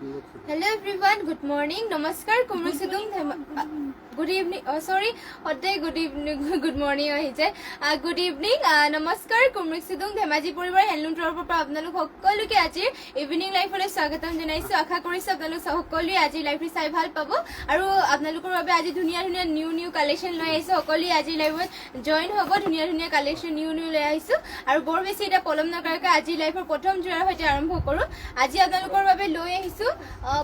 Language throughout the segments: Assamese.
Hello everyone, good morning. Namaskar, Kumru Sidung. Good evening. Oh, sorry. Good evening. Good morning. Good evening. Namaskar, Kumru Sidung. Dhemaji Puribar Handloom Tower पर अपना लोग होक्कलु के आज evening life वाले स्वागतम जनाइसे आशा करिसे अपना लोग होक्कलु आज life रे চাই ভাল পাবো আৰু अपना लोকৰ বাবে আজি ধুনিয়া ধুনিয়া নিউ কালেকশন লৈ আইছে সকলি আজি লাইভত জয়েন হ'ব ধুনিয়া কালেকশন নিউ লৈ আইছো আৰু বৰ বেছি এটা পলম নকৰাকৈ আজি লাইভৰ প্ৰথম জোৰাৰ হৈতে আৰম্ভ কৰো আজি अपना लोকৰ বাবে লৈ আহিছো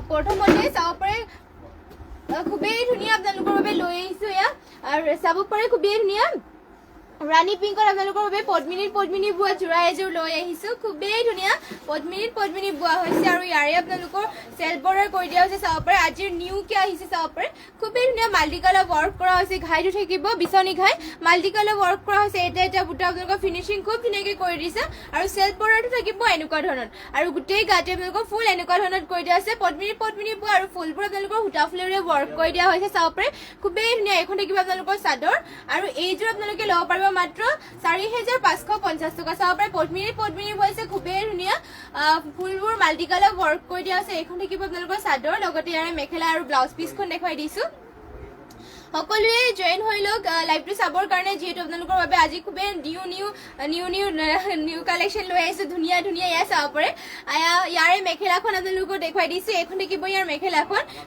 প্ৰথমতে চাব পাৰে খুবেই ধুনিয়া अपना लोকৰ বাবে লৈ আহিছো ইয়া আৰু চাব পাৰে খুবেই ধুনিয়া रानी पिंकर अपना लोकर বাবে পদ্মিনী বুয়া জোৰা এজোৰ লৈ আহিছো খুবেই ধুনিয়া পদ্মিনী বুয়া হৈছে আৰু ইয়াৰে আপনা লোকৰ সেল বৰ্ডাৰ কৰি দিয়া হৈছে চাব পাৰে আজিৰ নিউ কে আহিছে চাব পাৰে খুবেই ধুনিয়া মাল্টি কালাৰ ওয়াৰ্ক কৰা হৈছে ঘাইটো থাকিব বিছনি ঘাই মাল্টি কালাৰ ওয়াৰ্ক কৰা হৈছে এটা বুটা আপনা লোকৰ ফিনিশিং খুব ধুনিয়াকৈ কৰি দিছে আৰু সেল বৰ্ডাৰটো থাকিব এনেকুৱা ধৰণৰ আৰু গুটেই গাতে আপনা লোকৰ ফুল এনেকুৱা ধৰণত কৰি দিয়া আছে পদ্মিনী বুয়া আৰু ফুলবোৰ আপনা লোকৰ হুটা ফুলেৰে ওয়াৰ্ক কৰি দিয়া হৈছে চাব পাৰে খুবেই ধুনিয়া এখন থাকিব আপনা লোকৰ চাদৰ আৰু এইযোৰ আপনা লোকে লব পাৰিব মাত্ৰ 4550 টকা চাব পাৰে পদ্মিনী হৈছে খুবেই ধুনিয়া ফুলবোৰ মাল্টি কালাৰ ওয়াৰ্ক কৰি দিয়া আছে এখন থাকিব আপোনালোকৰ চাদৰ লগতে ইয়াৰে মেখেলা আৰু ব্লাউজ পিছখন দেখাই দিছো সকলোৱে জয়েন হৈ লওক লাইভটো চাবৰ কাৰণে যেহেতু আপোনালোকৰ বাবে আজি খুবেই নিউ কালেকশন লৈ আহিছো ধুনিয়া ইয়া চাব পাৰে ইয়াৰে মেখেলাখন আপোনালোকক দেখাই দিছো এখন দেখিব ইয়াৰ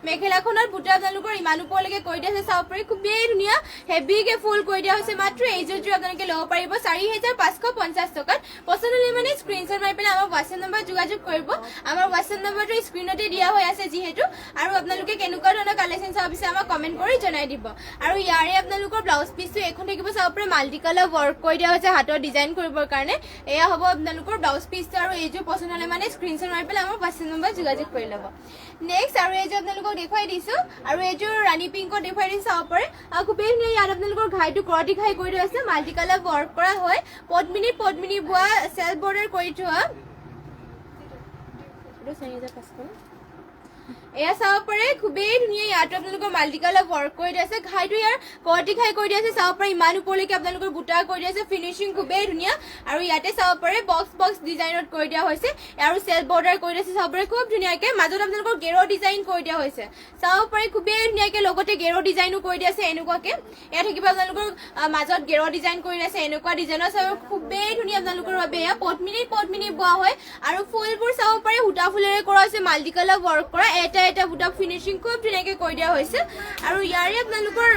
মেখেলাখনৰ বুটা আপোনালোকৰ ইমান ওপৰলৈকে কৰি দিয়া আছে চাব পাৰে খুবেই ধুনিয়া হেভিকে ফুল কৰি দিয়া হৈছে মাত্ৰ এইযোৰ আপোনালোকে ল'ব পাৰিব 4550 টকাত পছন্দ হ'লে মানে স্ক্ৰিনশ্বট মাৰি পেলাই আমাৰ WhatsApp নম্বৰ যোগাযোগ কৰিব আমাৰ WhatsApp নম্বৰটো স্ক্ৰিনতে দিয়া হৈ আছে যেহেতু আৰু আপোনালোকে কেনেকুৱা ধৰণৰ কালেকশন চাব বিচাৰে আমাক কমেন্ট কৰি জনাই দিব আৰু ইয়াৰে আপোনালোকৰ ব্লাউজ পিছটো এখন থাকিব চাব পাৰে মাল্টি কালাৰ ওয়াৰ্ক কৰি দিয়া হৈছে হাতৰ ডিজাইন কৰিবৰ কাৰণে এয়া হ'ব আপোনালোকৰ ব্লাউজ পিছটো আৰু এইযোৰ পছন্দ হ'লে মানে স্ক্ৰিনশ্বট মাৰি পেলাই আমাৰ WhatsApp নম্বৰ যোগাযোগ কৰি ল'ব নেক্সট আৰু এইযোৰ আপোনালোকক দেখাই দিছো আৰু এইযোৰ ৰাণী পিংকত দেখাই দিছো চাব পাৰে খুবেই ধুনীয়া ইয়াত আপোনালোকৰ ঘাইটো কৰটি ঘাই কৰি দিয়া আছে মাল্টি কালাৰ ওয়াৰ্ক কৰা হয় পদ্মিনী বুৱা সেল বৰ্ডাৰ কৰি থোৱা এয়া চাব পাৰে খুবেই ধুনিয়া ইয়াত আপোনালোকৰ মাল্টি কালাৰ ওয়াৰ্ক কৰি দিয়া আছে ঘাইটো ইয়াৰ কৰটি ঘাই কৰি দিয়া আছে চাব পাৰে ইমান ওপৰলৈকে আপোনালোকৰ বুটা কৰি দিয়া আছে ফিনিশিং খুবেই ধুনিয়া আৰু ইয়াতে চাব পাৰে বক্স ডিজাইনত কৰি দিয়া হৈছে আৰু সেল বৰ্ডাৰ কৰি দিয়া আছে চাব পাৰে খুব ধুনিয়াকৈ মাজত আপোনালোকৰ গেৰো ডিজাইন কৰি দিয়া হৈছে চাব পাৰে খুবেই ধুনিয়াকৈ লগতে গেৰো ডিজাইনো কৰি দিয়া আছে এনেকুৱাকৈ এয়া থাকিব আপোনালোকৰ মাজত গেৰো ডিজাইন কৰি দিয়া আছে এনেকুৱা ডিজাইনৰ চাব খুবেই ধুনিয়া আপোনালোকৰ বাবে এয়া পদ্মিনী বোৱা হয় আৰু ফুলবোৰ চাব পাৰে হুটা ফুলেৰে কৰা হৈছে মাল্টি কালাৰ ওয়াৰ্ক কৰা এটা বুটা ফিনিশিং খুব ধুনীয়াকৈ কৰি দিয়া হৈছে আৰু ইয়াৰে আপোনালোকৰ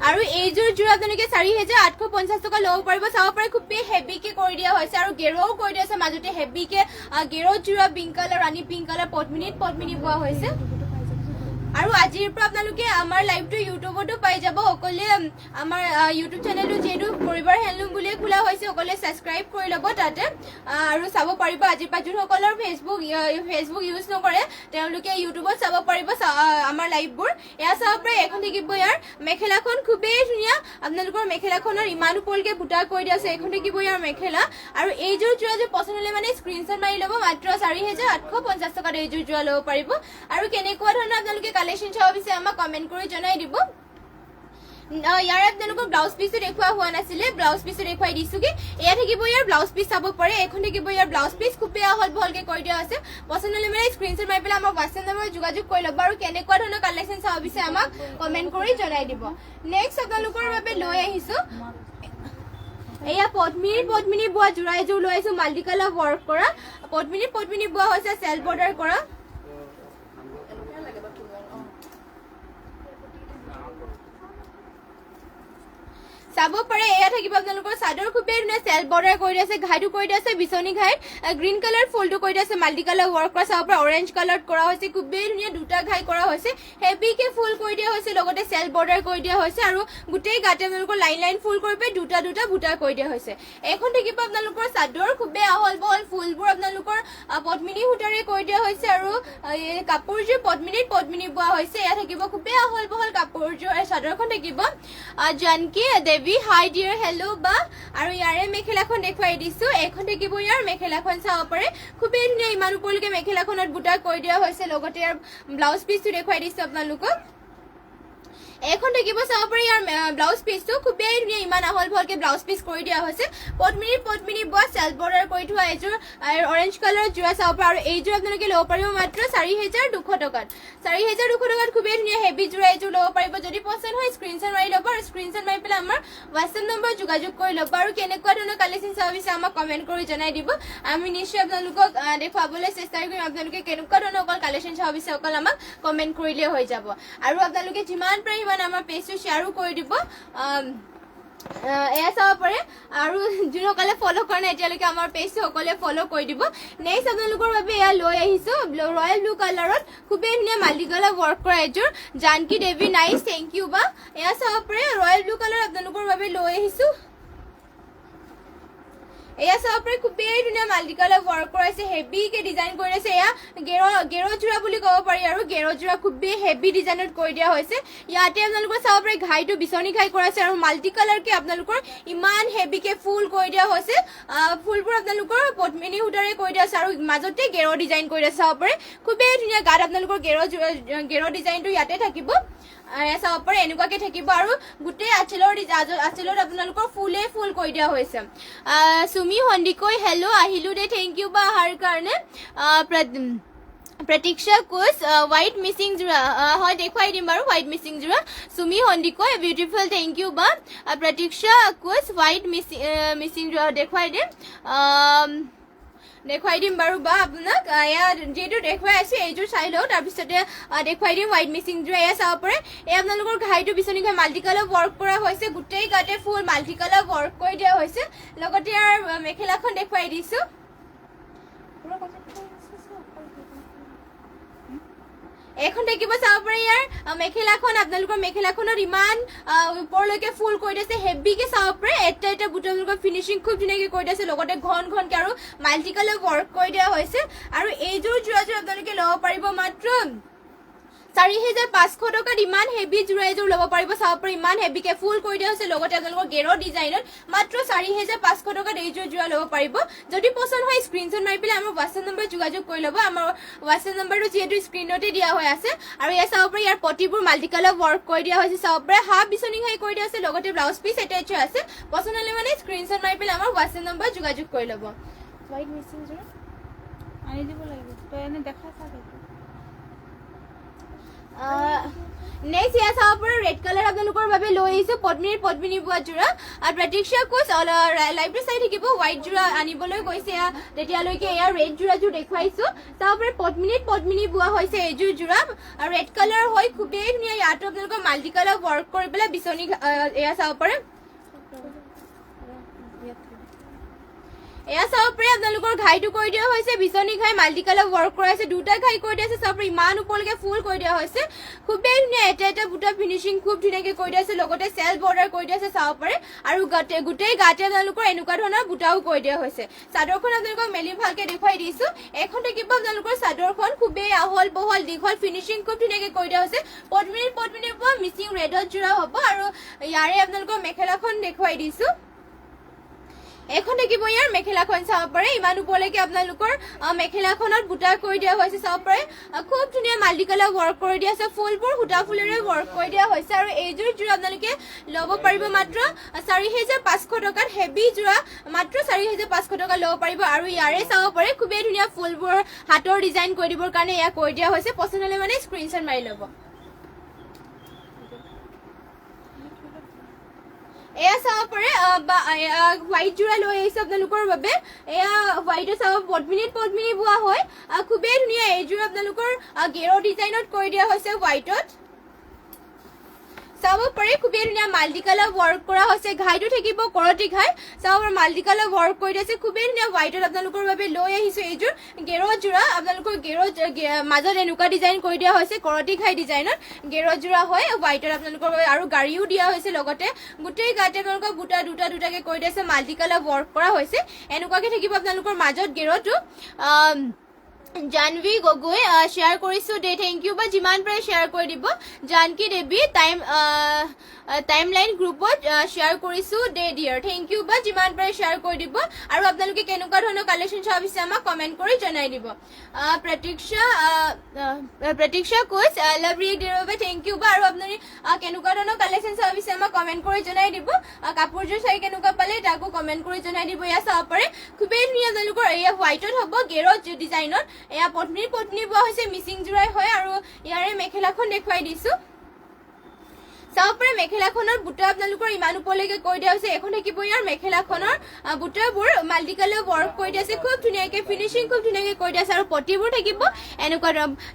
আৰু এইযোৰ জোৰা আপোনালোকে 4850 টকা ল'ব পাৰিব চাব পাৰে খুবেই হেভিকে কৰি দিয়া হৈছে আৰু গেৰোও কৰি দিয়া আছে মাজতে হেভিকে গেৰো জোৰা পিংক কালাৰ ৰাণী পিংক কালাৰ পদ্মিনী বোৱা হৈছে আৰু আজিৰ পৰা আপোনালোকে আমাৰ লাইভটো ইউটিউবতো পাই যাব সকলে আমাৰ ইউটিউব চেনেলটো যেটো পৰিবাৰ হেণ্ডলুম বুলি খোলা হৈছে সকলে সাবস্ক্ৰাইব কৰি ল'ব তাতে আৰু চাব পাৰিব আজিৰ পৰা যোনসকলৰ ফেসবুক ইউজ নকৰে তেওঁলোকে ইউটিউবত চাব পাৰিব আমাৰ লাইভবোৰ এয়া চাব পাৰে এখন থাকিব ইয়াৰ মেখেলাখন খুবেই ধুনিয়া আপোনালোকৰ মেখেলাখনৰ ইমান ওপৰলৈকে বুটা কৰি দিয়া আছে এখন থাকিব ইয়াৰ মেখেলা আৰু এইযোৰ জোৰা যে পছন্দ হ'লে মানে স্ক্ৰিনশ্বট মাৰি ল'ব মাত্ৰ 4850 টকাত এইযোৰ জোৰা ল'ব পাৰিব আৰু কেনেকুৱা ধৰণৰ আপোনালোকে কালেকশন চাব বিচাৰে আমাক কমেন্ট কৰি জনাই দিব ইয়াৰ আপোনালোকৰ ব্লাউজ পিছটো দেখুৱা হোৱা নাছিলে ব্লাউজ পিছটো দেখুৱাই দিছো কি এয়া থাকিব ইয়াৰ ব্লাউজ পিছ চাব পাৰে এখন থাকিব ইয়াৰ ব্লাউজ পিছ খুবেই আহল বহলকে কৰি দিয়া আছে পছন্দ হ'লে মানে স্ক্ৰিনশ্বট মাৰি পেলাই আমাৰ WhatsApp নম্বৰ যোগাযোগ কৰি ল'ব আৰু কেনেকুৱা ধৰণৰ কালেকশন চাব বিচাৰে আমাক কমেন্ট কৰি জনাই দিব নেক্সট আপোনালোকৰ বাবে লৈ আহিছো এয়া পদ্মিনী বুৱা জোৰা এযোৰ লৈ আহিছো মাল্টি কালাৰ ওয়াৰ্ক কৰা পদ্মিনী বুৱা হৈছে সেল বৰ্ডাৰ কৰা চাব পাৰে এয়া থাকিব আপোনালোকৰ চাদৰ খুবেই ধুনীয়া সেল বৰ্ডাৰ কৰি দিয়া আছে ঘাইটো কৰি দিয়া আছে বিছনি ঘাইত গ্ৰীণ কালাৰ ফুলটো কৰি দিয়া আছে মাল্টি কালাৰ ওয়াৰ্ক কৰা চাব পাৰে অৰেঞ্জ কালাৰত কৰা হৈছে খুবেই ধুনীয়া দুটা ঘাই কৰা হৈছে হেভিকে ফুল কৰি দিয়া হৈছে লগতে সেল বৰ্ডাৰ কৰি দিয়া হৈছে আৰু গুটেই গাতে আপোনালোকৰ লাইন ফুল কৰি পে দুটা বুটা কৰি দিয়া হৈছে এখন থাকিব আপোনালোকৰ চাদৰ খুবেই আহল বহল ফুলবোৰ আপোনালোকৰ পদ্মিনী সূতাৰে কৰি দিয়া হৈছে আৰু কাপোৰযোৰ পদ্মিনী বোৱা হৈছে এয়া থাকিব খুবেই আহল বহল কাপোৰযোৰ চাদৰখন থাকিব জানকী দেৱী হাই ডিয়াৰ হেল্লো বা আৰু ইয়াৰে মেখেলাখন দেখুৱাই দিছো এখন থাকিব ইয়াৰ মেখেলাখন চাব পাৰে খুবেই ধুনীয়া ইমান ওপৰলৈকে মেখেলাখনত বুটা কৰি দিয়া হৈছে লগতে ইয়াৰ ব্লাউজ পিছটো দেখুৱাই দিছো আপোনালোকক এখন থাকিব চাব পাৰি ইয়াৰ ব্লাউজ পিচটো খুবেই ধুনীয়া ইমান আহল বহলকে ব্লাউজ পিচ কৰি দিয়া হৈছে পদ্মিনী বোৱা চেল্ফ বৰ্ডাৰ কৰি থোৱা এইযোৰ অৰেঞ্জ কালাৰৰ যোৰা চাব পাৰে আৰু এইযোৰ আপোনালোকে ল'ব পাৰিব মাত্ৰ 4200 টকাত 4200 টকাত খুবেই ধুনীয়া হেভি যোৰা এইযোৰ ল'ব পাৰিব যদি পছন্দ হয় স্ক্ৰীনশ্বট মাৰি ল'ব আৰু স্ক্ৰীনশ্বট মাৰি পেলাই আমাৰ হোৱাটছএপ নম্বৰ যোগাযোগ কৰি ল'ব আৰু কেনেকুৱা ধৰণৰ কালেকশ্যন চাব বিচাৰে আমাক কমেণ্ট কৰি জনাই দিব আমি নিশ্চয় আপোনালোকক দেখুৱাবলৈ চেষ্টা কৰিম আপোনালোকে কেনেকুৱা ধৰণৰ অকল কালেকশ্যন চাব বিচাৰে অকল আমাক কমেণ্ট কৰিলে হৈ যাব আৰু আপোনালোকে যিমান পাৰে সিমান আমাৰ পেজটো শ্বেয়াৰো কৰি দিব এয়া চাব পাৰে আৰু যোনসকলে ফ'ল' কৰা নাই এতিয়ালৈকে আমাৰ পেজটো সকলোৱে ফ'ল' কৰি দিব নেক্সট আপোনালোকৰ বাবে এয়া লৈ আহিছো ৰয়েল ব্লু কালাৰত খুবেই ধুনীয়া মাল্টি কালাৰ ৱৰ্ক কৰা এযোৰ জানকী দেৱী নাইচ থেংক ইউ বা এয়া চাব পাৰে ৰয়েল ব্লু কালাৰ আপোনালোকৰ বাবে লৈ আহিছো এয়া চাব পাৰে খুবেই ধুনীয়া মাল্টি কালাৰ ৱৰ্ক কৰাইছে হেভিকে ডিজাইন কৰি আছে এয়া গেৰ যোৰা বুলি ক'ব পাৰি আৰু গেৰ যোৰা খুবেই হেভি ডিজাইনত কৰি দিয়া হৈছে ইয়াতে আপোনালোকৰ চাব পাৰে ঘাইটো বিচনী ঘাই কৰাইছে আৰু মাল্টি কালাৰকে আপোনালোকৰ ইমান হেভিকে ফুল কৰি দিয়া হৈছে ফুলবোৰ আপোনালোকৰ পদ্মিনী সূতাৰে কৰি দিয়া আছে আৰু মাজতে গেৰ ডিজাইন কৰি দিয়া চাব পাৰে খুবেই ধুনীয়া গাত আপোনালোকৰ গেৰ ডিজাইনটো ইয়াতে থাকিব চাব পাৰে এনেকুৱাকে থাকিব আৰু গোটেই আঁচলত আপোনালোকৰ ফুল কৰি দিয়া হৈছে সুমি সন্দিকৈ হেল্ল' আহিলো দে থেংক ইউ বা অহাৰ কাৰণে প্ৰতীক্ষা কোচ হোৱাইট মিচিং যোৰা হয় দেখুৱাই দিম বাৰু হোৱাইট মিচিং যোৰা Sumi Sandikoi beautiful thank you বা প্ৰতীক্ষা কোচ হোৱাইট মিচিং যোৰা দেখুৱাই দিম বাৰু বা আপোনাক এয়া যিহেতু দেখুৱাই আছো এইযোৰ চাই লওঁ তাৰপিছতে দেখুৱাই দিম হোৱাইট মিচিং যোৰা এয়া চাব পাৰে এয়া আপোনালোকৰ ঘাইটো বিচনী ঘাই মাল্টি কালাৰ ৱৰ্ক কৰা হৈছে গোটেই গাতে ফুল মাল্টি কালাৰ ৱৰ্ক কৰি দিয়া হৈছে লগতে ইয়াৰ মেখেলাখন দেখুৱাই দিছো এখন থাকিব চাব পাৰে ইয়াৰ মেখেলাখন আপোনালোকৰ মেখেলাখনত ইমান ওপৰলৈকে ফুল কৰি দিছে হেভিকে চাব পাৰে এটা বুটামলোকৰ ফিনিচিং খুব ধুনীয়াকে কৰি দিছে লগতে ঘনকে আৰু মাল্টি কালাৰ ৱৰ্ক কৰি দিয়া হৈছে আৰু এইযোৰ যোৰাযোৰ আপোনালোকে ল'ব পাৰিব মাত্ৰ 4500 টকাত ইমান হেভি যোৰা এযোৰ ল'ব পাৰিব চাব পাৰে ইমান হেভিকে ফুল কৰি দিয়া হৈছে লগতে আপোনালোকৰ গেৰ ডিজাইনত মাত্ৰ 4500 টকাত এইযোৰ যোৰা ল'ব পাৰিব যদি পছন্দ হয় স্ক্ৰীনশ্বট মাৰি পেলাই আমাৰ হোৱাটছএপ নম্বৰ যোগাযোগ কৰি ল'ব আমাৰ হোৱাটছএপ নম্বৰটো যিহেতু স্ক্ৰীনতে দিয়া হৈ আছে আৰু এয়া চাব পাৰে ইয়াৰ পটিবোৰ মাল্টি কালাৰ ৱৰ্ক কৰি দিয়া হৈছে চাব পাৰে হাফ বিচনী ঘাই কৰি দিয়া আছে লগতে ব্লাউজ পিচ এটাচ আছে পছন্দ হ'লে মানে স্ক্ৰীনশ্বট মাৰি পেলাই আমাৰ হোৱাটছএপ নম্বৰ যোগাযোগ কৰি ল'ব হোৱাইট মিচিং যোৰা আনি দিব লাগিব তই এনে দেখা চাগে নেক্সট ইয়া চাব পাৰে ৰেড কালাৰ আপোনালোকৰ বাবে লৈ আহিছো পদ্মিনী বোৱা যোৰা আৰু প্ৰতীক্ষা কোচ লাইভটো চাই থাকিব হোৱাইট যোৰা আনিবলৈ গৈছে তেতিয়ালৈকে এয়া ৰেড যোৰাযোৰ দেখুৱাইছো চাব পাৰে পদ্মিনী বোৱা হৈছে এইযোৰ যোৰা আৰু ৰেড কালাৰ হয় খুবেই ধুনীয়া ইয়াতো আপোনালোকৰ মাল্টি কালাৰ ৱৰ্ক কৰি পেলাই বিচনী এয়া চাব পাৰে এয়া চাব পাৰে আপোনালোকৰ ঘাইটো কৰি দিয়া হৈছে বিচনী ঘাই মাল্টি কালাৰ ৱৰ্ক কৰাইছে দুটা ঘাই কৰি দিয়া আছে চাব পাৰে ইমান ওপৰলৈকে ফুল কৰি দিয়া হৈছে খুবেই ধুনীয়া এটা বুটা ফিনিচিং খুব ধুনীয়াকে কৰি দিয়া আছে লগতে চেল্ফ বৰ্ডাৰ কৰি দিয়া আছে চাব পাৰে আৰু গোটেই গাতে আপোনালোকৰ এনেকুৱা ধৰণৰ বুটাও কৰি দিয়া হৈছে চাদৰখন আপোনালোকক মেলি ভালকে দেখুৱাই দিছো এখন থাকিব আপোনালোকৰ চাদৰখন খুবেই আহল বহল দীঘল ফিনিচিং খুব ধুনীয়াকে কৰি দিয়া হৈছে পদ্মিনীৰ পৰা মিচিং ৰেডত যোৰা হ'ব আৰু ইয়াৰে আপোনালোকৰ মেখেলাখন দেখুৱাই দিছো এখন থাকিব ইয়াৰ মেখেলাখন চাব পাৰে ইমান ওপৰলৈকে আপোনালোকৰ মেখেলাখনত বুটা কৰি দিয়া হৈছে চাব পাৰে খুব ধুনীয়া মাল্টি কালাৰ ৱৰ্ক কৰি দিয়া আছে ফুলবোৰ সূতা ফুলেৰে ৱৰ্ক কৰি দিয়া হৈছে আৰু এইযোৰ যোৰা আপোনালোকে ল'ব পাৰিব মাত্ৰ 4500 টকাত হেভি যোৰা মাত্ৰ 4500 টকা ল'ব পাৰিব আৰু ইয়াৰে চাব পাৰে খুবেই ধুনীয়া ফুলবোৰ হাতৰ ডিজাইন কৰি দিবৰ কাৰণে এয়া কৰি দিয়া হৈছে পছন্দ হ'লে মানে স্ক্ৰীনশ্বট মাৰি ল'ব এয়া চাব পাৰে হোৱাইট যোৰা লৈ আহিছে আপোনালোকৰ বাবে এয়া হোৱাইটৰ চাব পদ্মিনী বোৱা হয় খুবেই ধুনীয়া এইযোৰ আপোনালোকৰ গেৰ ডিজাইনত কৰি দিয়া হৈছে হোৱাইটত চাব পাৰে খুবেই ধুনীয়া মাল্টি কালাৰ ৱৰ্ক কৰা হৈছে ঘাইটো থাকিব কৰতি ঘাই চাব পাৰে মাল্টি কালাৰ ৱৰ্ক কৰি দিছে খুবেই ধুনীয়া হোৱাইটত আপোনালোকৰ বাবে লৈ আহিছো এইযোৰ গেৰ যোৰা আপোনালোকৰ মাজত এনেকুৱা ডিজাইন কৰি দিয়া হৈছে কৰতি ঘাই ডিজাইনত গেৰ যোৰা হয় হোৱাইটত আপোনালোকৰ বাবে আৰু গাড়ীও দিয়া হৈছে লগতে গোটেই গাতে আপোনালোকৰ দুটাকে কৰি দিছে মাল্টি কালাৰ ৱৰ্ক কৰা হৈছে এনেকুৱাকে থাকিব আপোনালোকৰ মাজত গেৰটো জানভি গগৈ শ্বেয়াৰ কৰিছোঁ দে থেংক ইউ বা যিমান পাৰে শ্বেয়াৰ কৰি দিব জানকী দেৱী টাইম লাইন গ্ৰুপত শ্বেয়াৰ কৰিছোঁ দে ডিয়াৰ থেংক ইউ বা যিমান পাৰে শ্বেয়াৰ কৰি দিব আৰু আপোনালোকে কেনেকুৱা ধৰণৰ কালেকশ্যন চাব বিচাৰে আমাক কমেণ্ট কৰি জনাই দিব প্ৰতীক্ষা কোচ লাভ ৰিয়েক্ট দিয়াৰ বাবে থেংক ইউ বা আৰু আপুনি কেনেকুৱা ধৰণৰ কালেকশ্যন চাব বিচাৰে আমাক কমেণ্ট কৰি জনাই দিব কাপোৰযোৰ চাই কেনেকুৱা পালে তাকো কমেণ্ট কৰি জনাই দিব এয়া চাব পাৰে খুবেই ধুনীয়া আপোনালোকৰ এয়া হোৱাইটত হ'ব গেৰত ডিজাইনত এয়া পত্নী বোৱা হৈছে মিচিং জোৰাই হয় আৰু ইয়াৰে মেখেলাখন দেখুৱাই দিছো চাব পাৰে মেখেলাখনৰ বুটা আপোনালোকৰ ইমান ওপৰলৈকে কৈ দিয়া হৈছে এখন থাকিব ইয়াৰ মেখেলাখনৰ বুটাবোৰ মাল্টি কালাৰ ৱৰ্ক কৰি দিয়া আছে খুব ধুনীয়াকৈ ফিনিচিং খুব ধুনীয়াকৈ কৰি দিয়া আছে আৰু পটিবোৰ থাকিব এনেকুৱা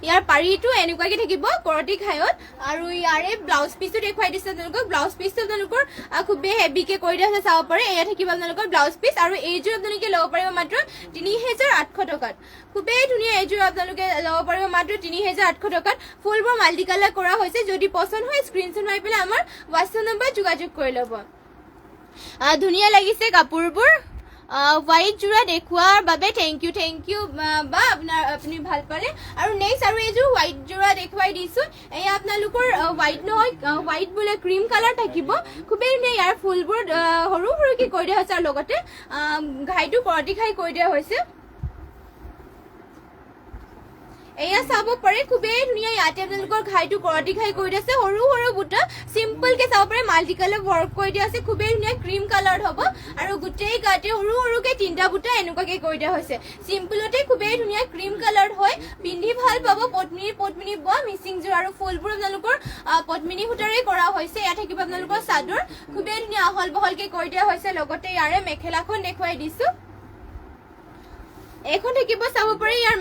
ইয়াৰ পাৰীটো এনেকুৱাকৈ থাকিব কৰতি খায়ত আৰু ইয়াৰে ব্লাউজ পিচটো দেখুৱাই দিছে আপোনালোকক ব্লাউজ পিচটো আপোনালোকৰ খুবেই হেভিকৈ কৰি দিয়া আছে চাব পাৰে এয়া থাকিব আপোনালোকৰ ব্লাউজ পিচ আৰু এইযোৰ আপোনালোকে ল'ব পাৰিব মাত্ৰ ৩,৮০০ টকাত খুবেই ধুনীয়া এইযোৰ আপোনালোকে ল'ব পাৰিব মাত্ৰ ৩,৮০০ টকাত ফুলবোৰ মাল্টি কালাৰ কৰা হৈছে যদি পচন্দ হয় স্ক্ৰীনশ্বট মাৰি পেলাই আমাৰ হোৱাটছএপ নম্বৰ যোগাযোগ কৰি ল'ব ধুনীয়া লাগিছে কাপোৰবোৰ হোৱাইট যোৰা দেখুৱাৰ বাবে থেংক ইউ বা আপুনি ভাল পালে আৰু নেক্সট আৰু এইযোৰ হোৱাইট যোৰা দেখুৱাই দিছোঁ এয়া আপোনালোকৰ হোৱাইট নহয় হোৱাইট বোলে ক্ৰীম কালাৰ থাকিব খুবেই ধুনীয়া ইয়াৰ ফুলবোৰ সৰু সৰুকৈ কৰি দিয়া হৈছে আৰু লগতে ঘাইটো কৰতি খাই কৰি দিয়া হৈছে এয়া চাব পাৰে খুবেই ধুনীয়া ইয়াতে আপোনালোকৰ ঘাইটো কৰতি খাই কৰি দিছে সৰু সৰু বুটা চিম্পলকৈ চাব পাৰে মাল্টি কালাৰ ৱৰ্ক কৰি দিয়া আছে খুবেই ধুনীয়া ক্ৰীম কালাৰ হ'ব আৰু গোটেই গাতে সৰু সৰুকৈ 3টা বুটা এনেকুৱাকৈ কৰি দিয়া হৈছে চিম্পলতে খুবেই ধুনীয়া ক্ৰীম কালাৰ হয় পিন্ধি ভাল পাব পদ্মিনী বোৱা মিচিং যোৰ আৰু ফুলবোৰ আপোনালোকৰ পদ্মিনী সূতাৰে কৰা হৈছে এয়া থাকিব আপোনালোকৰ চাদৰ খুবেই ধুনীয়া আহল বহলকৈ কৰি দিয়া হৈছে লগতে ইয়াৰে মেখেলাখন দেখুৱাই দিছোঁ এখন থাকিব চাব পাৰে ইয়াৰ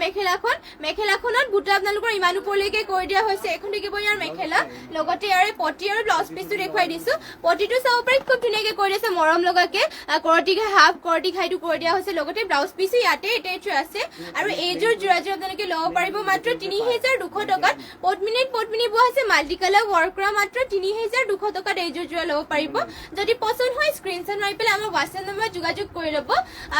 মেখেলাখনত বুটা আপোনালোকৰ ইমান ওপৰলৈকে কৰি দিয়া হৈছে এখন থাকিব ইয়াৰ মেখেলা লগতে ইয়াৰে পটি আৰু ব্লাউজ পিচটো দেখুৱাই দিছোঁ পটিটো চাব পাৰে খুব ধুনীয়াকৈ কৰি দিছে মৰম লগাকৈ কৰতি খাই হাফ কৰতি খাইটো কৰি দিয়া হৈছে লগতে ব্লাউজ পিচো ইয়াতে এটেচ আছে আৰু এইযোৰ যোৰাযোৰ আপোনালোকে ল'ব পাৰিব মাত্ৰ ৩,২০০ টকাত পদ্মিনী বোৱা হৈছে মাল্টি কালাৰ ৱৰ্ক কৰা মাত্ৰ ৩,২০০ টকাত এইযোৰ যোৰা ল'ব পাৰিব যদি পচন্দ হয় স্ক্ৰীনশ্বট মাৰি পেলাই আমাৰ হোৱাটছএপ নম্বৰ যোগাযোগ কৰি ল'ব